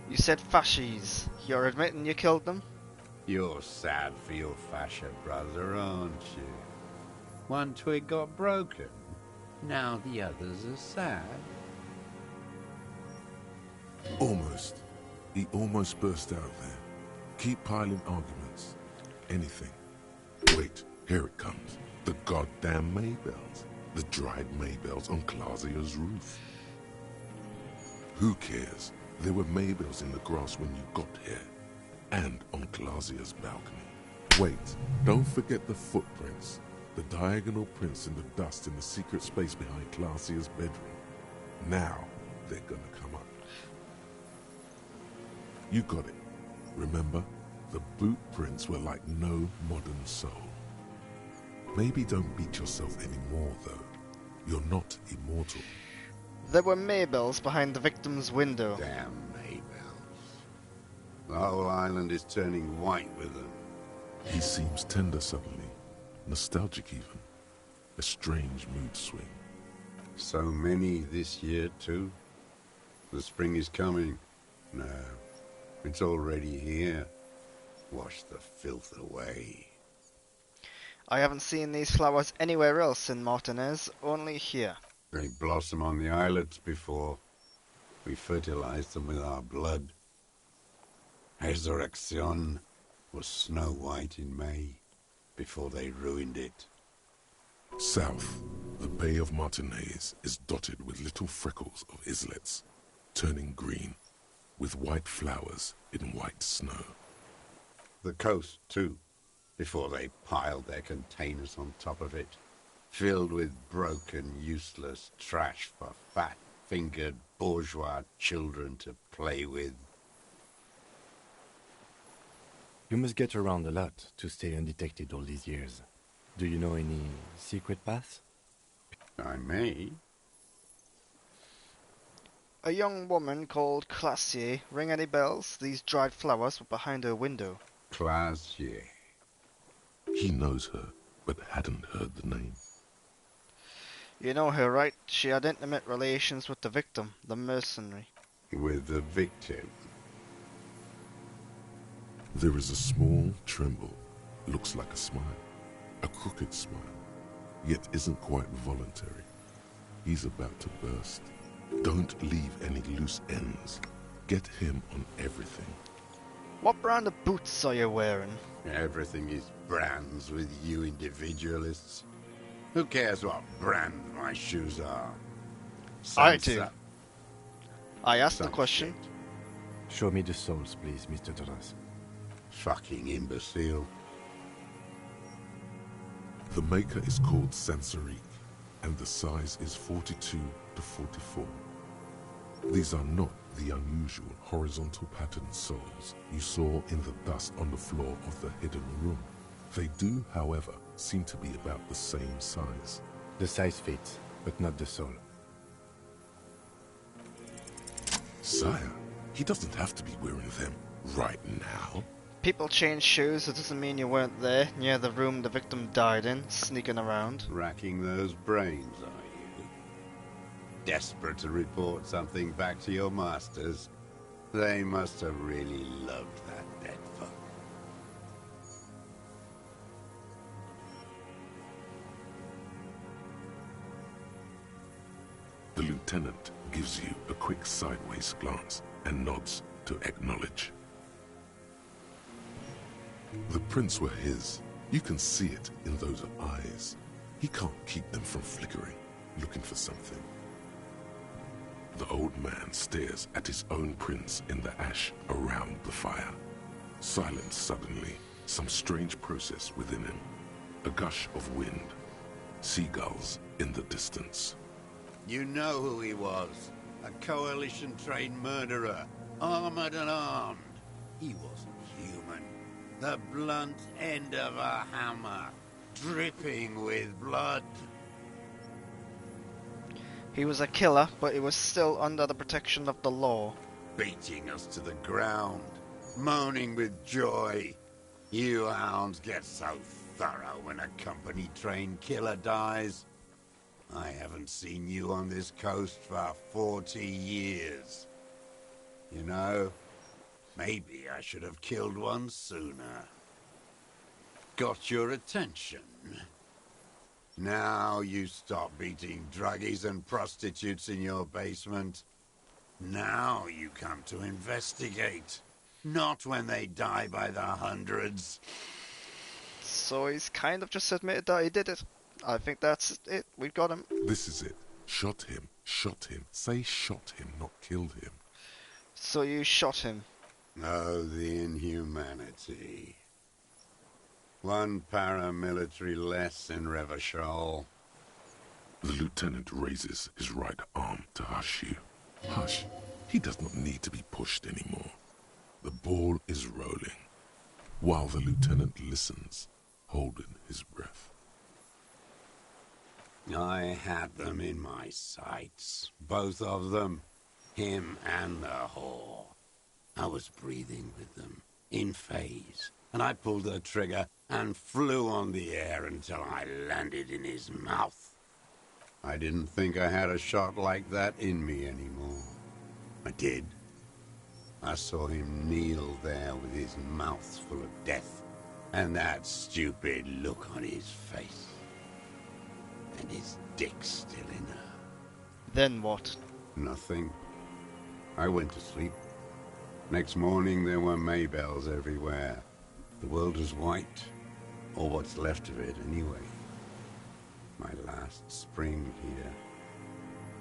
You said fascies. You're admitting you killed them? You're sad for your fascia brother, aren't you? One twig got broken. Now the others are sad. Almost. He almost burst out there. Keep piling arguments. Anything. Wait, here it comes. The goddamn Maybells. The dried Maybells on Clausia's roof. Who cares? There were Maybells in the grass when you got here. And on Clausia's balcony. Wait, don't forget the footprints. The diagonal prints in the dust in the secret space behind Clausia's bedroom. Now, they're gonna come up. You got it. Remember? The boot prints were like no modern soul. Maybe don't beat yourself anymore, though. You're not immortal. There were Maybells behind the victim's window. Damn Maybells. The whole island is turning white with them. He seems tender suddenly. Nostalgic even. A strange mood swing. So many this year, too. The spring is coming. No, it's already here. Wash the filth away. I haven't seen these flowers anywhere else in Martinez, only here. They blossom on the islets before. We fertilize them with our blood. Resurrection was snow white in May, before they ruined it. South, The Bay of Martinez is dotted with little freckles of islets, turning green, with white flowers in white snow. The coast, too, before they piled their containers on top of it, filled with broken, useless trash for fat-fingered bourgeois children to play with. You must get around a lot to stay undetected all these years. Do you know any secret paths? I may. A young woman called Classier. Ring any bells? These dried flowers were behind her window. Classier. He knows her, but hadn't heard the name. You know her, right? She had intimate relations with the victim, the mercenary. With the victim? There is a small tremble. Looks like a smile. A crooked smile. Yet isn't quite voluntary. He's about to burst. Don't leave any loose ends. Get him on everything. What brand of boots are you wearing? Everything is brands with you individualists. Who cares what brand my shoes are? I do. I asked the question. Shit. Show me the souls, please, Mr. Torres. Fucking imbecile. The maker is called Sansarique, and the size is 42 to 44. These are not the unusual horizontal patterned souls you saw in the dust on the floor of the hidden room. They do, however, seem to be about the same size. The size fits, but not the soul. Sire, he doesn't have to be wearing them right now. People change shoes, it doesn't mean you weren't there, near the room the victim died in, sneaking around. Racking those brains, are you? Desperate to report something back to your masters? They must have really loved that dead fuck. The lieutenant gives you a quick sideways glance and nods to acknowledge. The prints were his. You can see it in those eyes. He can't keep them from flickering, looking for something. The old man stares at his own prints in the ash around the fire. Silent suddenly, some strange process within him. A gush of wind. Seagulls in the distance. You know who he was. A coalition-trained murderer. Armored and armed. He wasn't human. The blunt end of a hammer. Dripping with blood. He was a killer, but he was still under the protection of the law. Beating us to the ground. Moaning with joy. You hounds get so thorough when a company-trained killer dies. I haven't seen you on this coast for 40 years. You know, maybe I should have killed one sooner. Got your attention. Now you stop beating druggies and prostitutes in your basement. Now you come to investigate. Not when they die by the hundreds. So he's kind of just admitted that he did it. I think that's it. We've got him. This is it. Shot him. Shot him. Say shot him, not killed him. So you shot him. Oh, the inhumanity. One paramilitary less in Revachol. The lieutenant raises his right arm to hush you. Hush. He does not need to be pushed anymore. The ball is rolling, while the lieutenant listens, holding his breath. I had them in my sights, both of them, him and the whore. I was breathing with them, in phase, and I pulled the trigger and flew on the air until I landed in his mouth. I didn't think I had a shot like that in me anymore. I did. I saw him kneel there with his mouth full of death, and that stupid look on his face. And his dick still in her. Then what? Nothing. I went to sleep. Next morning there were Maybells everywhere. The world was white. Or what's left of it anyway. My last last spring here.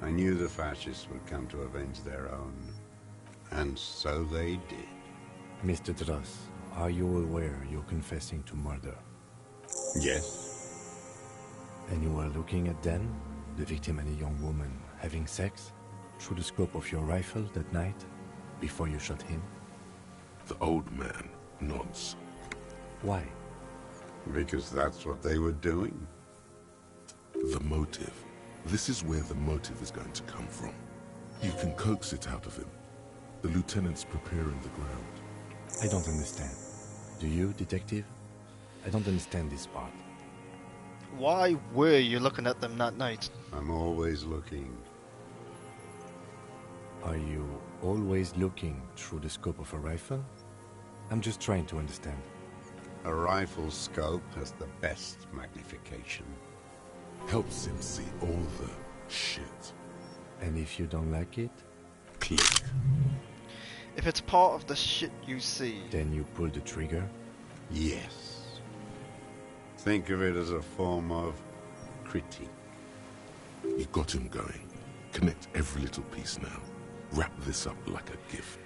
I knew the fascists would come to avenge their own. And so they did. Mr. Dross, are you aware you're confessing to murder? Yes. And you were looking at them, the victim and a young woman, having sex, through the scope of your rifle that night, before you shot him? The old man nods. Why? Because that's what they were doing. The motive. This is where the motive is going to come from. You can coax it out of him. The lieutenant's preparing the ground. I don't understand. Do you, detective? I don't understand this part. Why were you looking at them that night? I'm always looking. Are you always looking through the scope of a rifle? I'm just trying to understand. A rifle scope has the best magnification. Helps him see all the shit. And if you don't like it? Click. If it's part of the shit you see... Then you pull the trigger? Yes. Think of it as a form of critique. You got him going. Connect every little piece now. Wrap this up like a gift.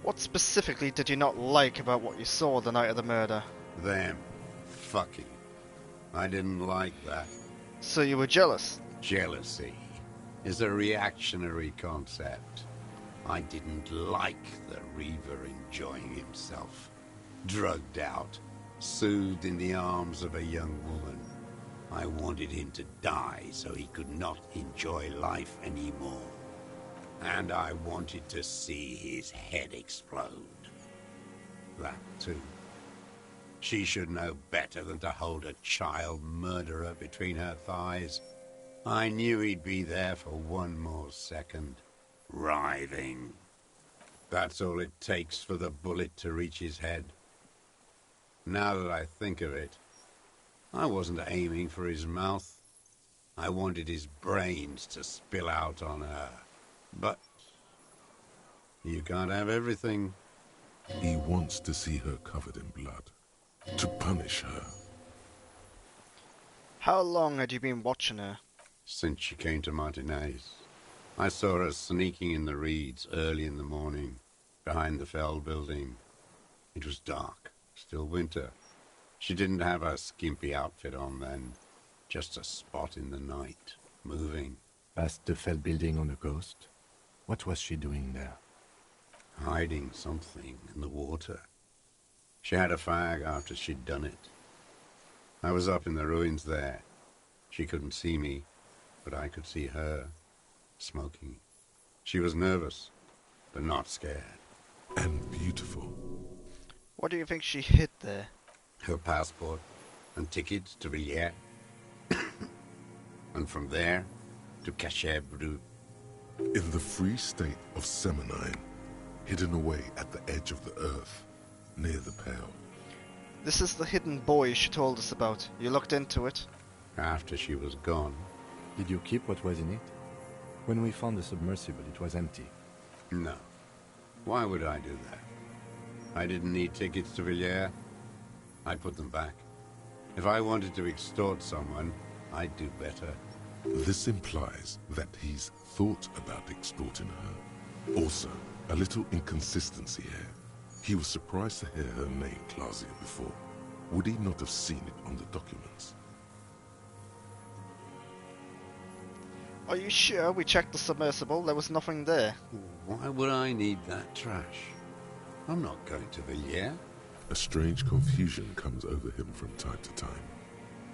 What specifically did you not like about what you saw the night of the murder? Them. Fucking. I didn't like that. So you were jealous? Jealousy is a reactionary concept. I didn't like the Reaver enjoying himself. Drugged out, soothed in the arms of a young woman. I wanted him to die so he could not enjoy life anymore. And I wanted to see his head explode. That too. She should know better than to hold a child murderer between her thighs. I knew he'd be there for one more second. Writhing. That's all it takes for the bullet to reach his head. Now that I think of it, I wasn't aiming for his mouth. I wanted his brains to spill out on her. But you can't have everything. He wants to see her covered in blood. To punish her. How long had you been watching her? Since she came to Martinez. I saw her sneaking in the reeds early in the morning, behind the Fell building. It was dark, still winter. She didn't have her skimpy outfit on then, just a spot in the night, moving. Past the Fell building on the coast? What was she doing there? Hiding something in the water. She had a fag after she'd done it. I was up in the ruins there. She couldn't see me, but I could see her, smoking. She was nervous, but not scared. And beautiful. What do you think she hid there? Her passport and tickets to Villiers. And from there to Cachet Brut. In the free state of Seminine, hidden away at the edge of the earth, near the Pale. This is the hidden boy she told us about. You looked into it? After she was gone. Did you keep what was in it? When we found the submersible, it was empty. No. Why would I do that? I didn't need tickets to Villiers. I put them back. If I wanted to extort someone, I'd do better. This implies that he's thought about extorting her. Also, a little inconsistency here. He was surprised to hear her name Clausia before. Would he not have seen it on the documents? Are you sure we checked the submersible? There was nothing there. Why would I need that trash? I'm not going to Villiers. A strange confusion comes over him from time to time.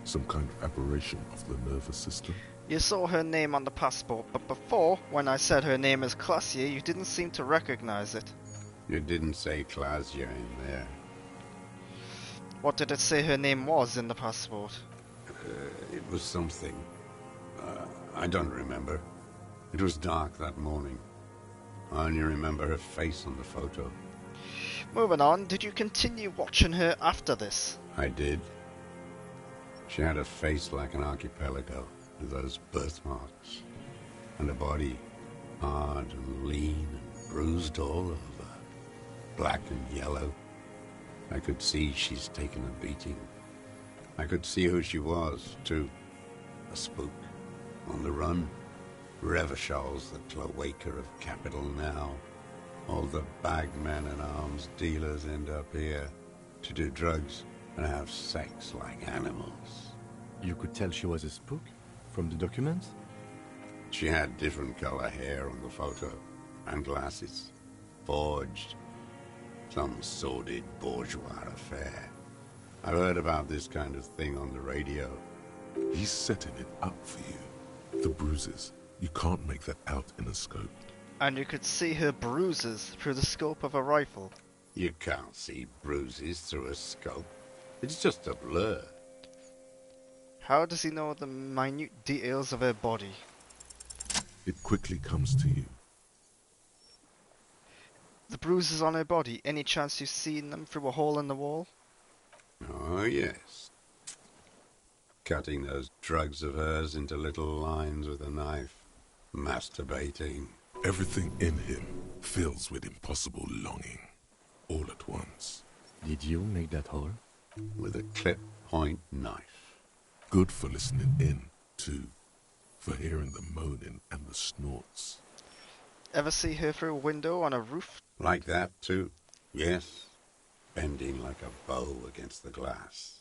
Some kind of aberration of the nervous system. You saw her name on the passport, but before, when I said her name is Clausia, you didn't seem to recognize it. You didn't say Clausia in there. What did it say her name was in the passport? It was something. I don't remember. It was dark that morning. I only remember her face on the photo. Moving on, did you continue watching her after this? I did. She had a face like an archipelago, with those birthmarks. And a body hard and lean and bruised all over. Black and yellow. I could see she's taken a beating. I could see who she was, too. A spook. On the run. Revishal's the cloaca of capital now. All the bagmen and arms dealers end up here to do drugs and have sex like animals. You could tell she was a spook from the documents? She had different color hair on the photo, and glasses. Forged. Some sordid bourgeois affair. I've heard about this kind of thing on the radio. He's setting it up for you. The bruises. You can't make that out in a scope. And you could see her bruises through the scope of a rifle. You can't see bruises through a scope. It's just a blur. How does he know the minute details of her body? It quickly comes to you. The bruises on her body, any chance you've seen them through a hole in the wall? Oh, yes. Cutting those drugs of hers into little lines with a knife. Masturbating. Everything in him fills with impossible longing. All at once. Did you make that hole? With a clip-point knife. Good for listening in, too. For hearing the moaning and the snorts. Ever see her through a window on a roof? Like that, too. Yes. Bending like a bow against the glass.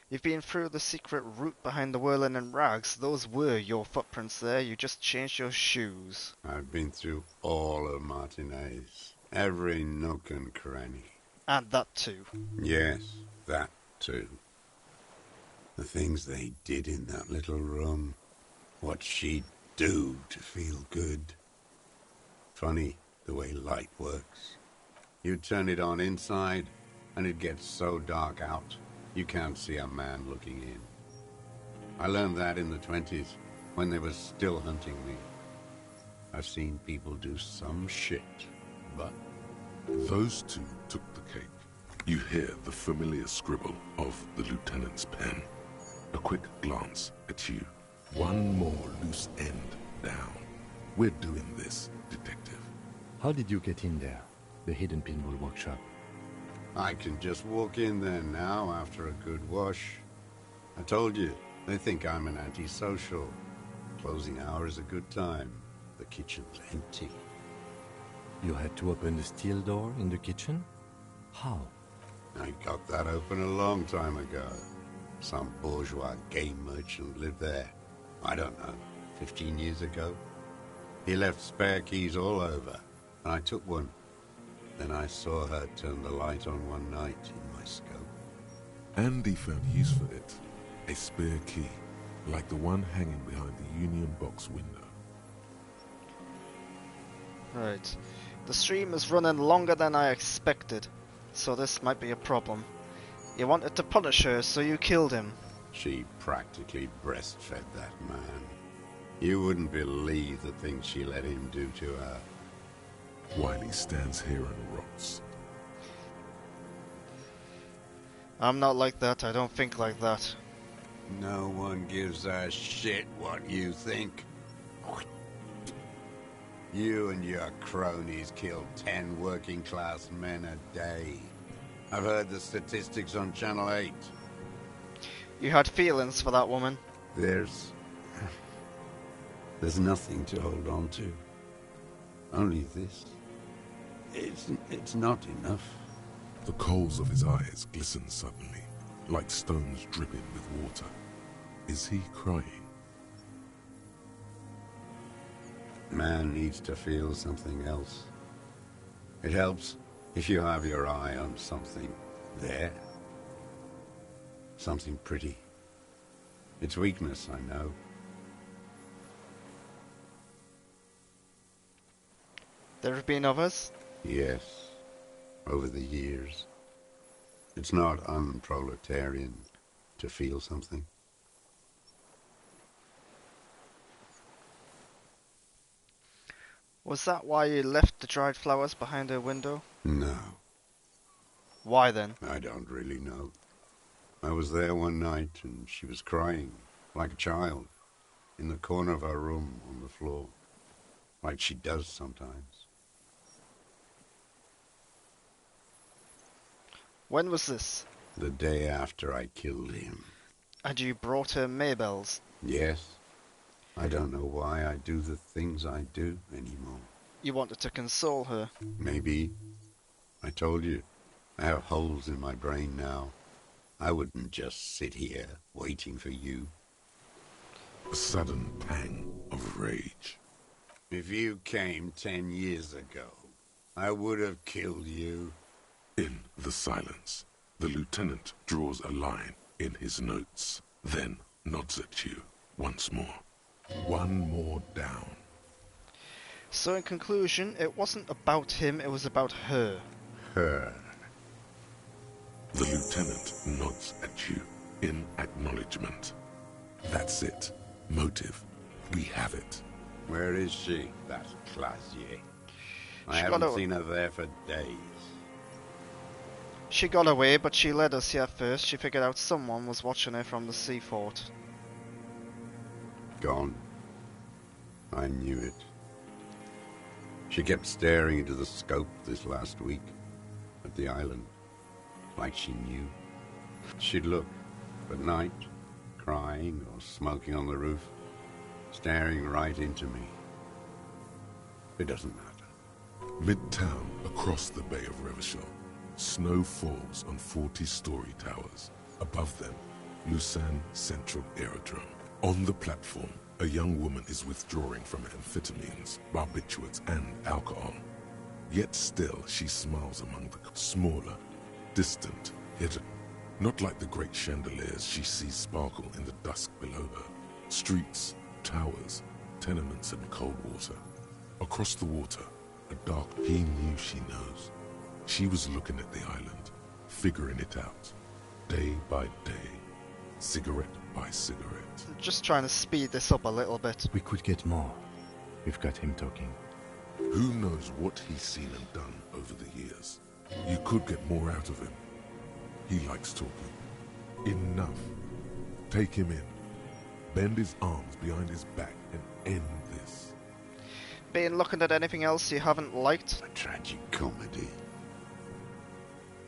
You've been through the secret route behind the whirling and rags. Those were your footprints there. You just changed your shoes. I've been through all of Martinez. Every nook and cranny. And that too. Yes, that too. The things they did in that little room. What she'd do to feel good. Funny the way light works. You turn it on inside, and it gets so dark out, you can't see a man looking in. I learned that in the 20s, when they were still hunting me. I've seen people do some shit, but... Those two took the cake. You hear the familiar scribble of the lieutenant's pen. A quick glance at you. One more loose end down. We're doing this, detective. How did you get in there? The hidden pinball workshop. I can just walk in there now after a good wash. I told you, they think I'm an antisocial. Closing hour is a good time. The kitchen's empty. You had to open the steel door in the kitchen? How? I got that open a long time ago. Some bourgeois game merchant lived there. I don't know, 15 years ago. He left spare keys all over, and I took one. Then I saw her turn the light on one night in my scope. Andy found use for it. A spare key, like the one hanging behind the Union Box window. Right. The stream is running longer than I expected, so this might be a problem. You wanted to punish her, so you killed him. She practically breastfed that man. You wouldn't believe the things she let him do to her. While he stands here and rots. I'm not like that. I don't think like that. No one gives a shit what you think. You and your cronies kill 10 working-class men a day. I've heard the statistics on Channel 8. You had feelings for that woman. There's nothing to hold on to. Only this. It's not enough. The coals of his eyes glisten suddenly, like stones dripping with water. Is he crying? Man needs to feel something else. It helps if you have your eye on something there. Something pretty. It's weakness, I know. There have been others? Yes, over the years. It's not unproletarian to feel something. Was that why you left the dried flowers behind her window? No. Why then? I don't really know. I was there one night and she was crying, like a child, in the corner of her room on the floor, like she does sometimes. When was this? The day after I killed him. And you brought her Maybells? Yes. I don't know why I do the things I do anymore. You wanted to console her? Maybe. I told you. I have holes in my brain now. I wouldn't just sit here waiting for you. A sudden pang of rage. If you came 10 years ago, I would have killed you. In the silence, the lieutenant draws a line in his notes, then nods at you once more. One more down. So in conclusion, it wasn't about him, it was about her. Her. The lieutenant nods at you in acknowledgement. That's it. Motive. We have it. Where is she, that Classier? I She haven't got seen her there for days. She got away, but she led us here first. She figured out someone was watching her from the sea fort. Gone. I knew it. She kept staring into the scope this last week at the island, like she knew. She'd look at night, crying or smoking on the roof, staring right into me. It doesn't matter. Midtown, across the Bay of Revachol, snow falls on 40-story towers. Above them, Elysium Central Aerodrome. On the platform, a young woman is withdrawing from amphetamines, barbiturates, and alcohol. Yet still, she smiles among the smaller, distant, hidden. Not like the great chandeliers she sees sparkle in the dusk below her. Streets, towers, tenements, and cold water. Across the water, a dark he knew she knows. She was looking at the island, figuring it out, day by day, cigarette by cigarette. Just trying to speed this up a little bit. We could get more. We've got him talking. Who knows what he's seen and done over the years? You could get more out of him. He likes talking. Enough. Take him in. Bend his arms behind his back and end this. Been looking at anything else you haven't liked? A tragic comedy.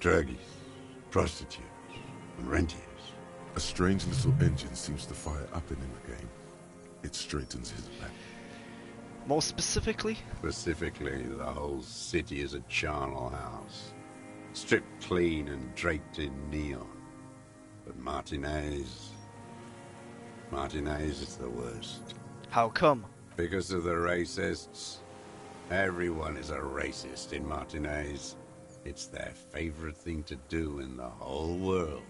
Druggies, prostitutes, and rentiers. A strange little engine seems to fire up in him again. It straightens his back. More specifically? Specifically, the whole city is a charnel house. Stripped clean and draped in neon. But Martinez is the worst. How come? Because of the racists. Everyone is a racist in Martinez. It's their favorite thing to do in the whole world.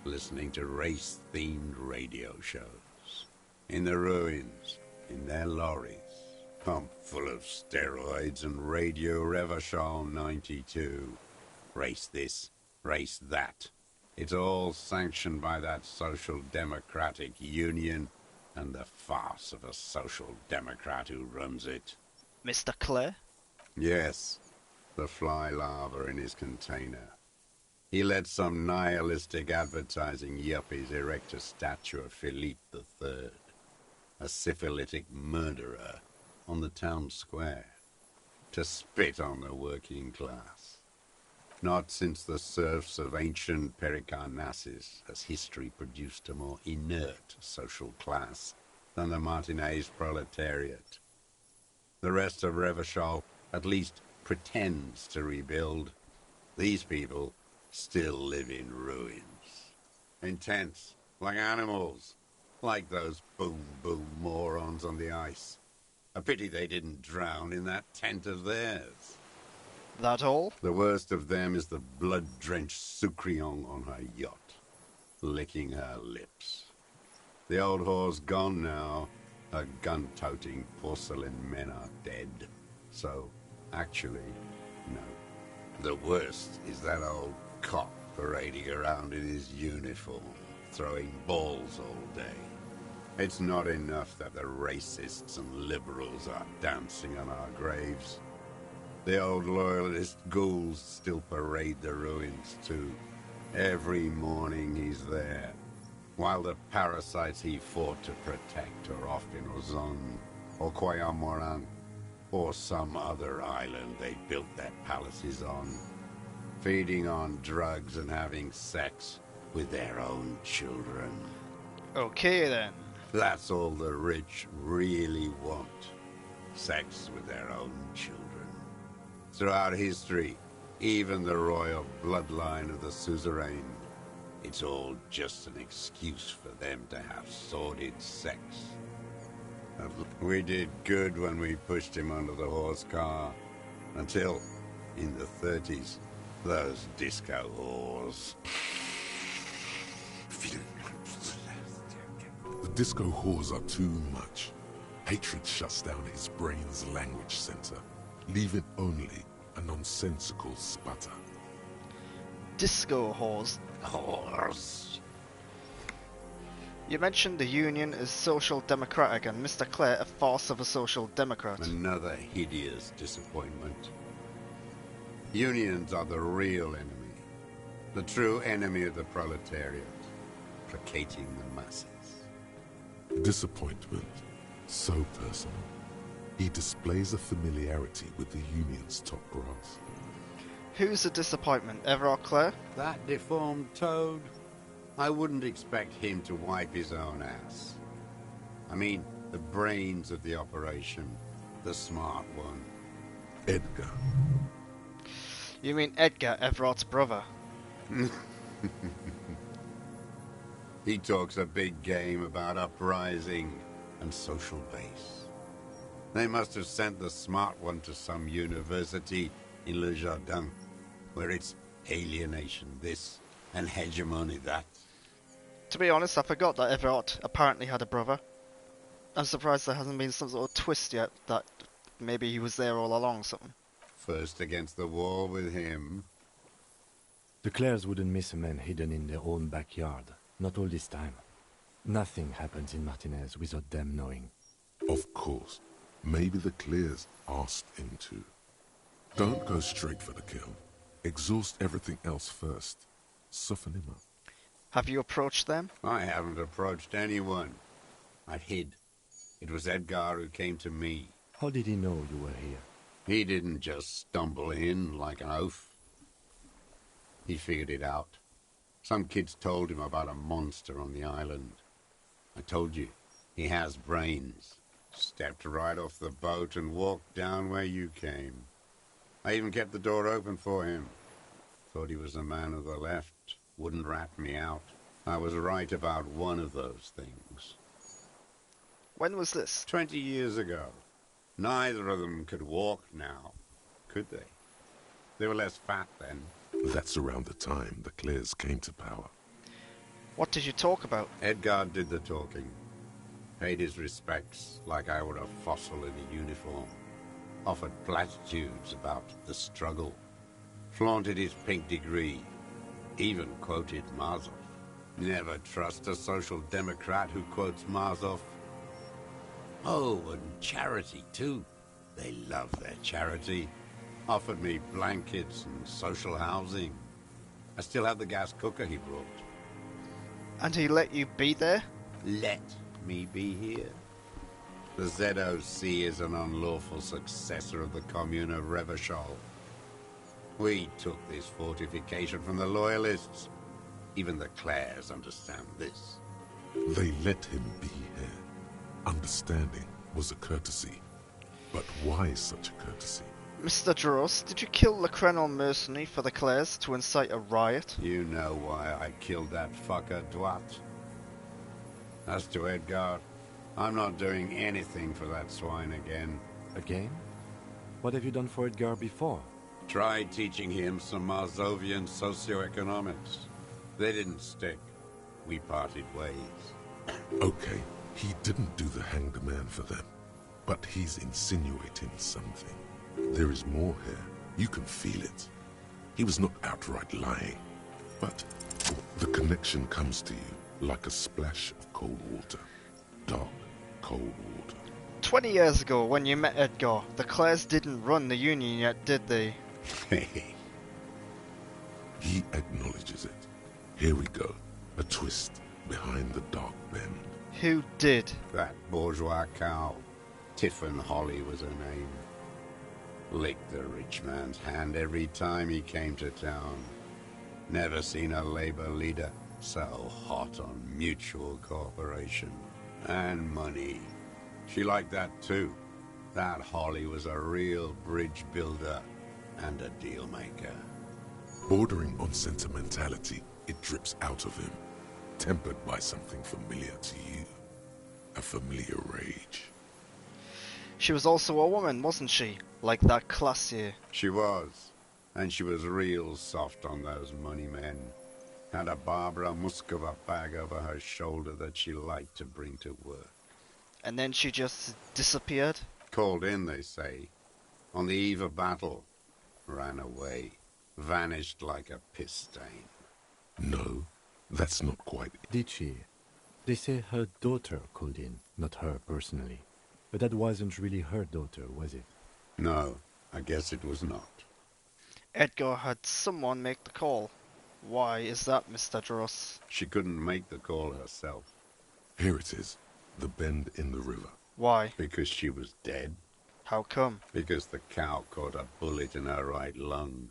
Listening to race-themed radio shows. In the ruins, in their lorries, pumped full of steroids and Radio Revachol 92. Race this, race that. It's all sanctioned by that Social Democratic Union and the farce of a Social Democrat who runs it. Mr. Clare? Yes, the fly larva in his container. He let some nihilistic advertising yuppies erect a statue of Philippe III, a syphilitic murderer, on the town square, to spit on the working class. Not since the serfs of ancient Pericarnassus has history produced a more inert social class than the Martinez proletariat. The rest of Revachol at least pretends to rebuild. These people still live in ruins. In tents, like animals, like those boom-boom morons on the ice. A pity they didn't drown in that tent of theirs. That all? The worst of them is the blood-drenched Sucrion on her yacht, licking her lips. The old whore's gone now. Her gun-toting porcelain men are dead. So, actually, no. The worst is that old cop parading around in his uniform, throwing balls all day. It's not enough that the racists and liberals are dancing on our graves. The old loyalist ghouls still parade the ruins too. Every morning he's there, while the parasites he fought to protect are off in Ozon, or Coyamoran, or some other island they built their palaces on, feeding on drugs and having sex with their own children. Okay then. That's all the rich really want. Sex with their own children. Throughout history, even the royal bloodline of the suzerain, it's all just an excuse for them to have sordid sex. We did good when we pushed him under the horse car, until, in the 30s, those disco whores. The disco whores are too much. Hatred shuts down his brain's language center, leaving only a nonsensical sputter. Disco whores. Whores. You mentioned the Union is social democratic and Mr. Clare a farce of a social democrat. Another hideous disappointment. Unions are the real enemy. The true enemy of the proletariat, placating the masses. Disappointment. So personal. He displays a familiarity with the Union's top brass. Who's a disappointment, Everard Clare? That deformed toad? I wouldn't expect him to wipe his own ass. I mean, the brains of the operation, the smart one. Edgar. You mean Edgar, Everard's brother? He talks a big game about uprising and social base. They must have sent the smart one to some university in Le Jardin, where it's alienation this and hegemony that. To be honest, I forgot that Everard apparently had a brother. I'm surprised there hasn't been some sort of twist yet, that maybe he was there all along or something. First against the wall with him. The Clares wouldn't miss a man hidden in their own backyard. Not all this time. Nothing happens in Martinez without them knowing. Of course. Maybe the Clears asked him to. Don't go straight for the kill. Exhaust everything else first. Soften him up. Have you approached them? I haven't approached anyone. I hid. It was Edgar who came to me. How did he know you were here? He didn't just stumble in like an oaf. He figured it out. Some kids told him about a monster on the island. I told you, he has brains. Stepped right off the boat and walked down where you came. I even kept the door open for him. Thought he was a man of the left. Wouldn't rat me out. I was right about one of those things. When was this? 20 years ago. Neither of them could walk now, could they? They were less fat then. That's around the time the Clears came to power. What did you talk about? Edgar did the talking. Paid his respects like I were a fossil in a uniform. Offered platitudes about the struggle. Flaunted his pink degree. Even quoted Marzoff. Never trust a social democrat who quotes Marzoff. Oh, and charity too. They love their charity. Offered me blankets and social housing. I still have the gas cooker he brought. And he let you be there? Let me be here. The ZOC is an unlawful successor of the Commune of Revachol. We took this fortification from the Loyalists. Even the Clares understand this. They let him be here. Understanding was a courtesy. But why such a courtesy? Mr. Duros, did you kill the Crenel mercenary for the Clares to incite a riot? You know why I killed that fucker, Dwat. As to Edgar, I'm not doing anything for that swine again. Again? What have you done for Edgar before? Tried teaching him some Marzovian socioeconomics. They didn't stick. We parted ways. Okay, he didn't do the hanged man for them. But he's insinuating something. There is more here. You can feel it. He was not outright lying. But the connection comes to you like a splash of cold water. Dark, cold water. 20 years ago, when you met Edgar, the Clares didn't run the Union yet, did they? He acknowledges it. Here we go. A twist behind the dark bend. Who did? That bourgeois cow. Tiffin Holly was her name. Licked the rich man's hand every time he came to town. Never seen a labor leader So hot on mutual cooperation and money. She liked that too. That Holly was a real bridge builder and a deal maker. Bordering on sentimentality, it drips out of him, tempered by something familiar to you. A familiar rage. She was also a woman, wasn't she? Like that classier. She was. And she was real soft on those money men. Had a Barbara Muscova bag over her shoulder that she liked to bring to work. And then she just disappeared? Called in, they say. On the eve of battle. Ran away. Vanished like a piss stain. No, that's not quite it. Did she? They say her daughter called in, not her personally. But that wasn't really her daughter, was it? No, I guess it was not. Edgar had someone make the call. Why is that, Mr. Dross? She couldn't make the call herself. Here it is. The bend in the river. Why? Because she was dead. How come? Because the cow caught a bullet in her right lung.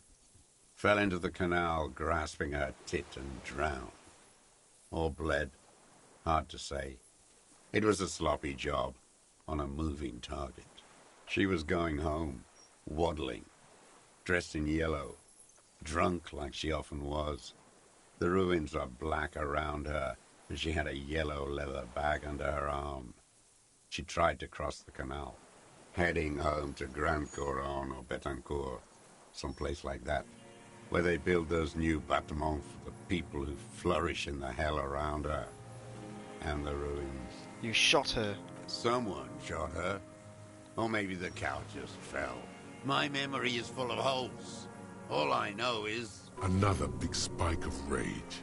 Fell into the canal, grasping her tit, and drowned. Or bled. Hard to say. It was a sloppy job, on a moving target. She was going home, waddling, dressed in yellow, drunk like she often was. The ruins were black around her, and she had a yellow leather bag under her arm. She tried to cross the canal, heading home to Grand Couronne or Betancourt, someplace like that, where they build those new bâtiments for the people who flourish in the hell around her, and the ruins. You shot her. Someone shot her. Or maybe the cow just fell. My memory is full of holes. All I know is... Another big spike of rage.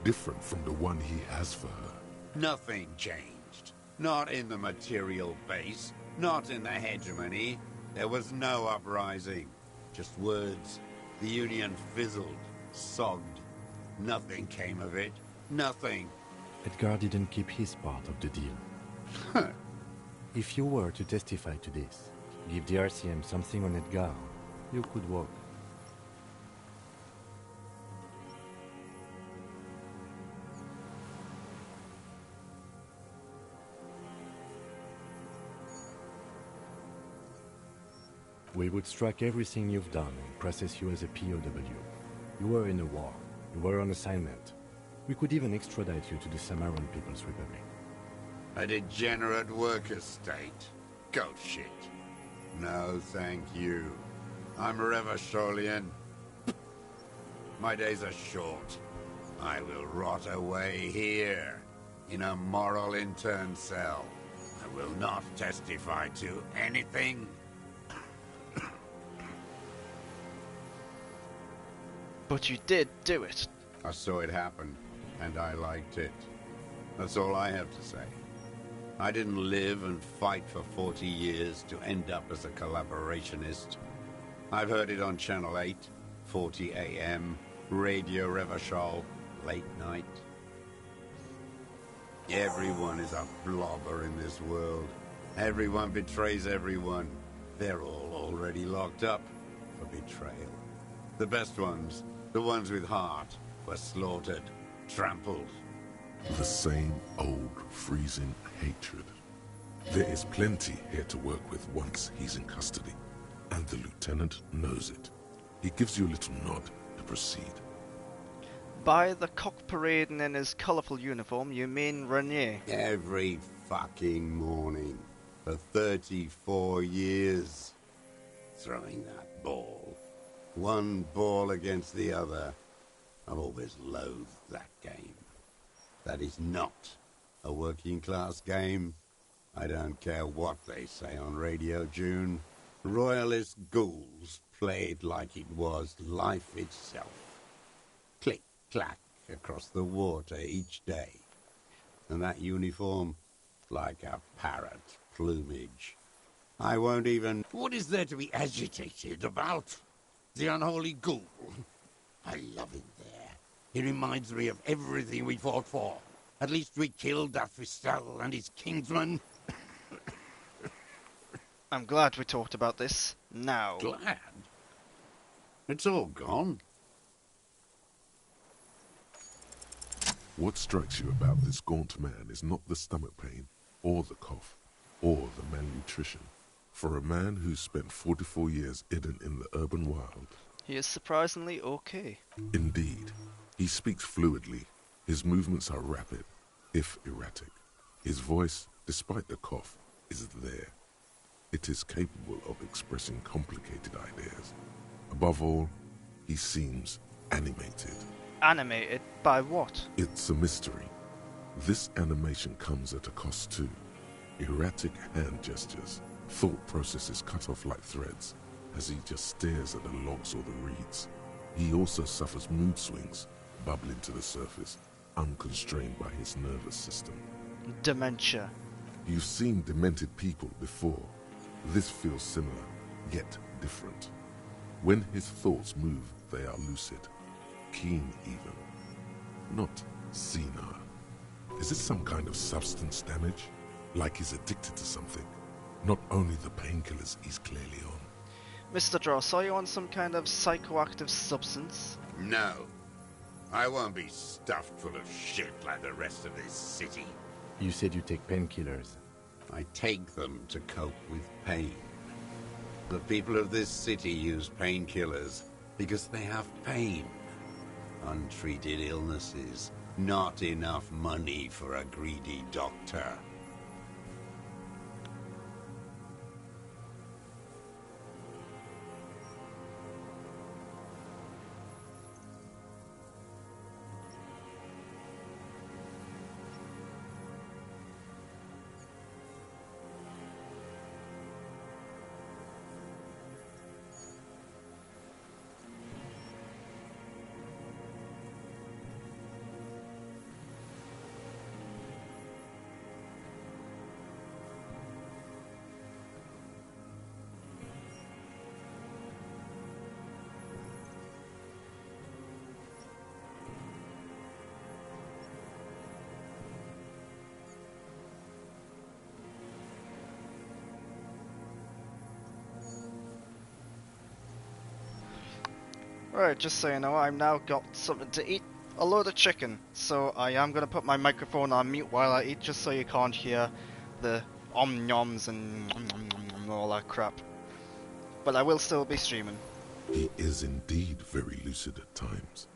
Different from the one he has for her. Nothing changed. Not in the material base. Not in the hegemony. There was no uprising. Just words. The Union fizzled. Sogged. Nothing came of it. Nothing. Edgar didn't keep his part of the deal. If you were to testify to this, give the RCM something on Edgar, you could walk. We would strike everything you've done and process you as a POW. You were in a war. You were on assignment. We could even extradite you to the Samaran People's Republic. A degenerate worker state. Go shit. No, thank you. I'm Revacholian. My days are short. I will rot away here, in a moral intern cell. I will not testify to anything. But you did do it. I saw it happen, and I liked it. That's all I have to say. I didn't live and fight for 40 years to end up as a collaborationist. I've heard it on Channel 8, 40 AM, Radio Revachol, late night. Everyone is a blobber in this world. Everyone betrays everyone. They're all already locked up for betrayal. The best ones, the ones with heart, were slaughtered, trampled. The same old freezing hatred. There is plenty here to work with once he's in custody, and the lieutenant knows it. He gives you a little nod to proceed. By the cock parading in his colourful uniform, you mean Renier? Every fucking morning for 34 years. Throwing that ball. One ball against the other. I've always loathed that game. That is not a working class game. I don't care what they say on Radio June. Royalist ghouls played like it was life itself. Click, clack across the water each day. And that uniform, like a parrot plumage. I won't even... What is there to be agitated about? The unholy ghoul. I love him there. He reminds me of everything we fought for. At least we killed Dafistel and his kingsman. I'm glad we talked about this now. Glad? It's all gone. What strikes you about this gaunt man is not the stomach pain, or the cough, or the malnutrition. For a man who's spent 44 years hidden in the urban wild, he is surprisingly okay. Indeed. He speaks fluidly. His movements are rapid, if erratic. His voice, despite the cough, is there. It is capable of expressing complicated ideas. Above all, he seems animated. Animated by what? It's a mystery. This animation comes at a cost too. Erratic hand gestures, thought processes cut off like threads, as he just stares at the logs or the reeds. He also suffers mood swings, bubbling to the surface, unconstrained by his nervous system. Dementia. You've seen demented people before. This feels similar, yet different. When his thoughts move, they are lucid, keen even, not senile. Is it some kind of substance damage? Like he's addicted to something? Not only the painkillers he's clearly on. Mr. Dross, are you on some kind of psychoactive substance? No. I won't be stuffed full of shit like the rest of this city. You said you take painkillers. I take them to cope with pain. The people of this city use painkillers because they have pain. Untreated illnesses, not enough money for a greedy doctor. Right, just so you know, I've now got something to eat. A load of chicken. So I am going to put my microphone on mute while I eat, just so you can't hear the om-noms and all that crap. But I will still be streaming. He is indeed very lucid at times.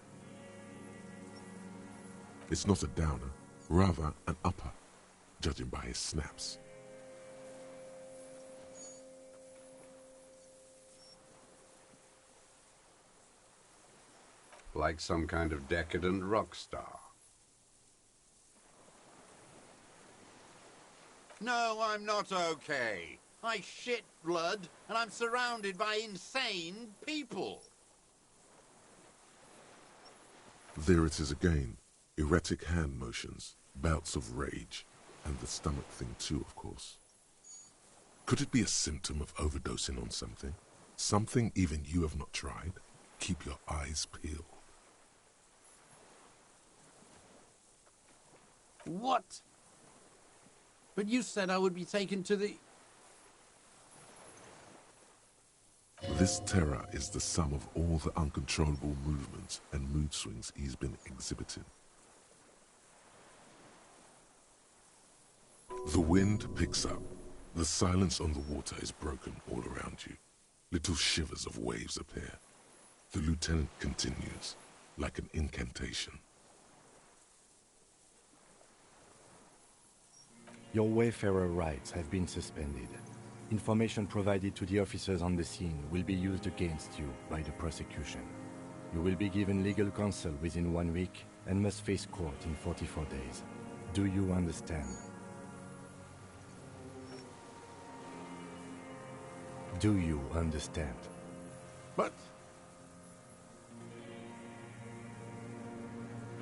It's not a downer, rather an upper, judging by his snaps. Like some kind of decadent rock star. No, I'm not okay. I shit blood, and I'm surrounded by insane people. There it is again. Erratic hand motions, bouts of rage, and the stomach thing too, of course. Could it be a symptom of overdosing on something? Something even you have not tried? Keep your eyes peeled. What? But you said I would be taken to the... This terror is the sum of all the uncontrollable movements and mood swings he's been exhibiting. The wind picks up. The silence on the water is broken all around you. Little shivers of waves appear. The lieutenant continues, like an incantation. Your Wayfarer rights have been suspended. Information provided to the officers on the scene will be used against you by the prosecution. You will be given legal counsel within 1 week and must face court in 44 days. Do you understand? Do you understand? But...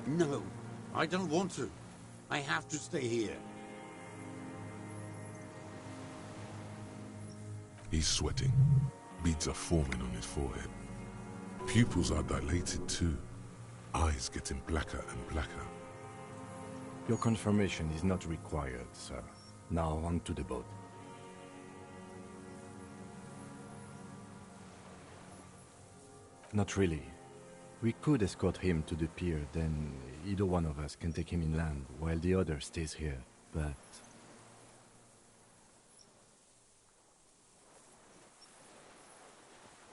No, I don't want to. I have to stay here. He's sweating. Beads are forming on his forehead. Pupils are dilated too. Eyes getting blacker and blacker. Your confirmation is not required, sir. Now on to the boat. Not really. We could escort him to the pier, then either one of us can take him inland while the other stays here, but...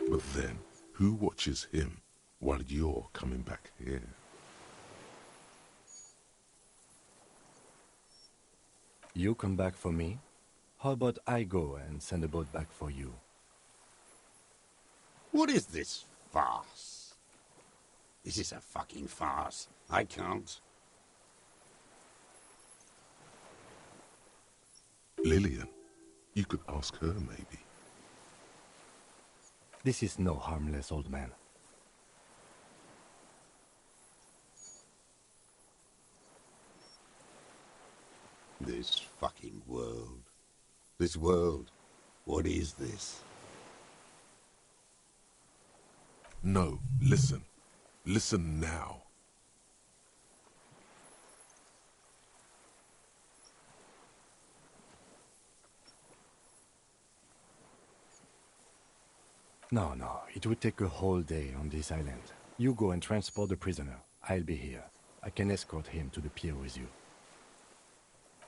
But then, who watches him while you're coming back here? You come back for me? How about I go and send a boat back for you? What is this farce? This is a fucking farce. I can't. Lillian, you could ask her maybe. This is no harmless old man. This fucking world. This world. What is this? No, listen. Listen now. No, it would take a whole day on this island. You go and transport the prisoner. I'll be here. I can escort him to the pier with you.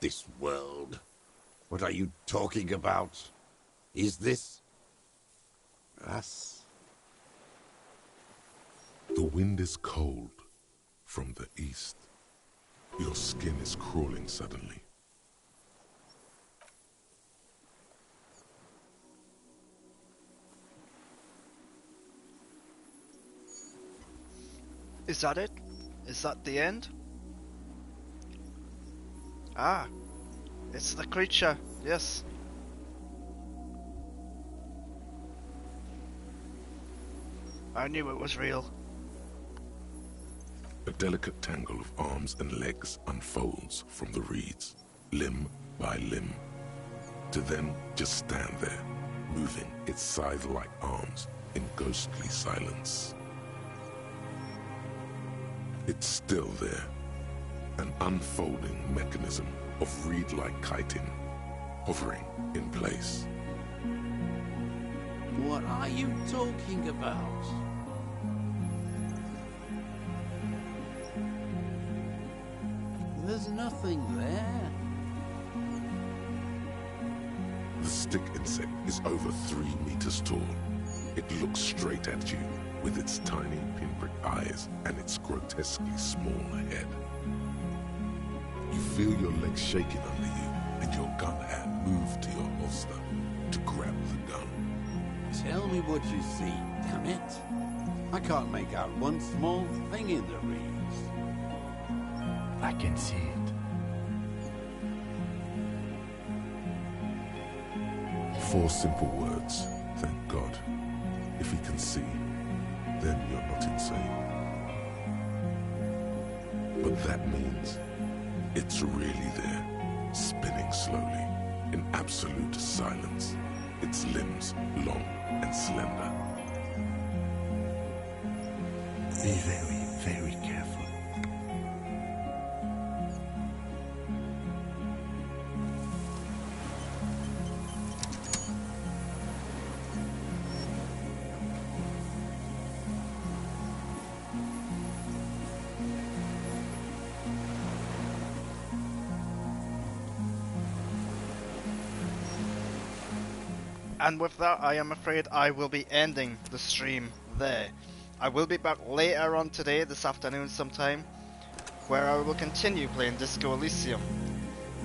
This world? What are you talking about? Is this... us? The wind is cold from the east. Your skin is crawling suddenly. Is that it? Is that the end? Ah, it's the creature, yes. I knew it was real. A delicate tangle of arms and legs unfolds from the reeds, limb by limb, to then just stand there, moving its scythe-like arms in ghostly silence. It's still there, an unfolding mechanism of reed-like chitin, hovering in place. What are you talking about? There's nothing there. The stick insect is over 3 meters tall. It looks straight at you with its tiny pinprick eyes and its grotesquely small head. You feel your legs shaking under you and your gun hand move to your holster to grab the gun. Tell me what you see, damn it. I can't make out one small thing in the reeds. I can see it. 4 simple words, thank God. If he can see, then you're not insane. But that means it's really there, spinning slowly, in absolute silence, its limbs long and slender. Be very, very careful. And with that, I am afraid I will be ending the stream there. I will be back later on today, this afternoon sometime, where I will continue playing Disco Elysium.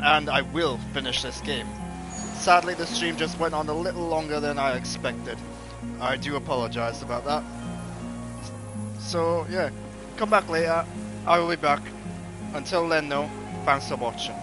And I will finish this game. Sadly, the stream just went on a little longer than I expected. I do apologise about that. So, yeah, come back later. I will be back. Until then, though, thanks for watching.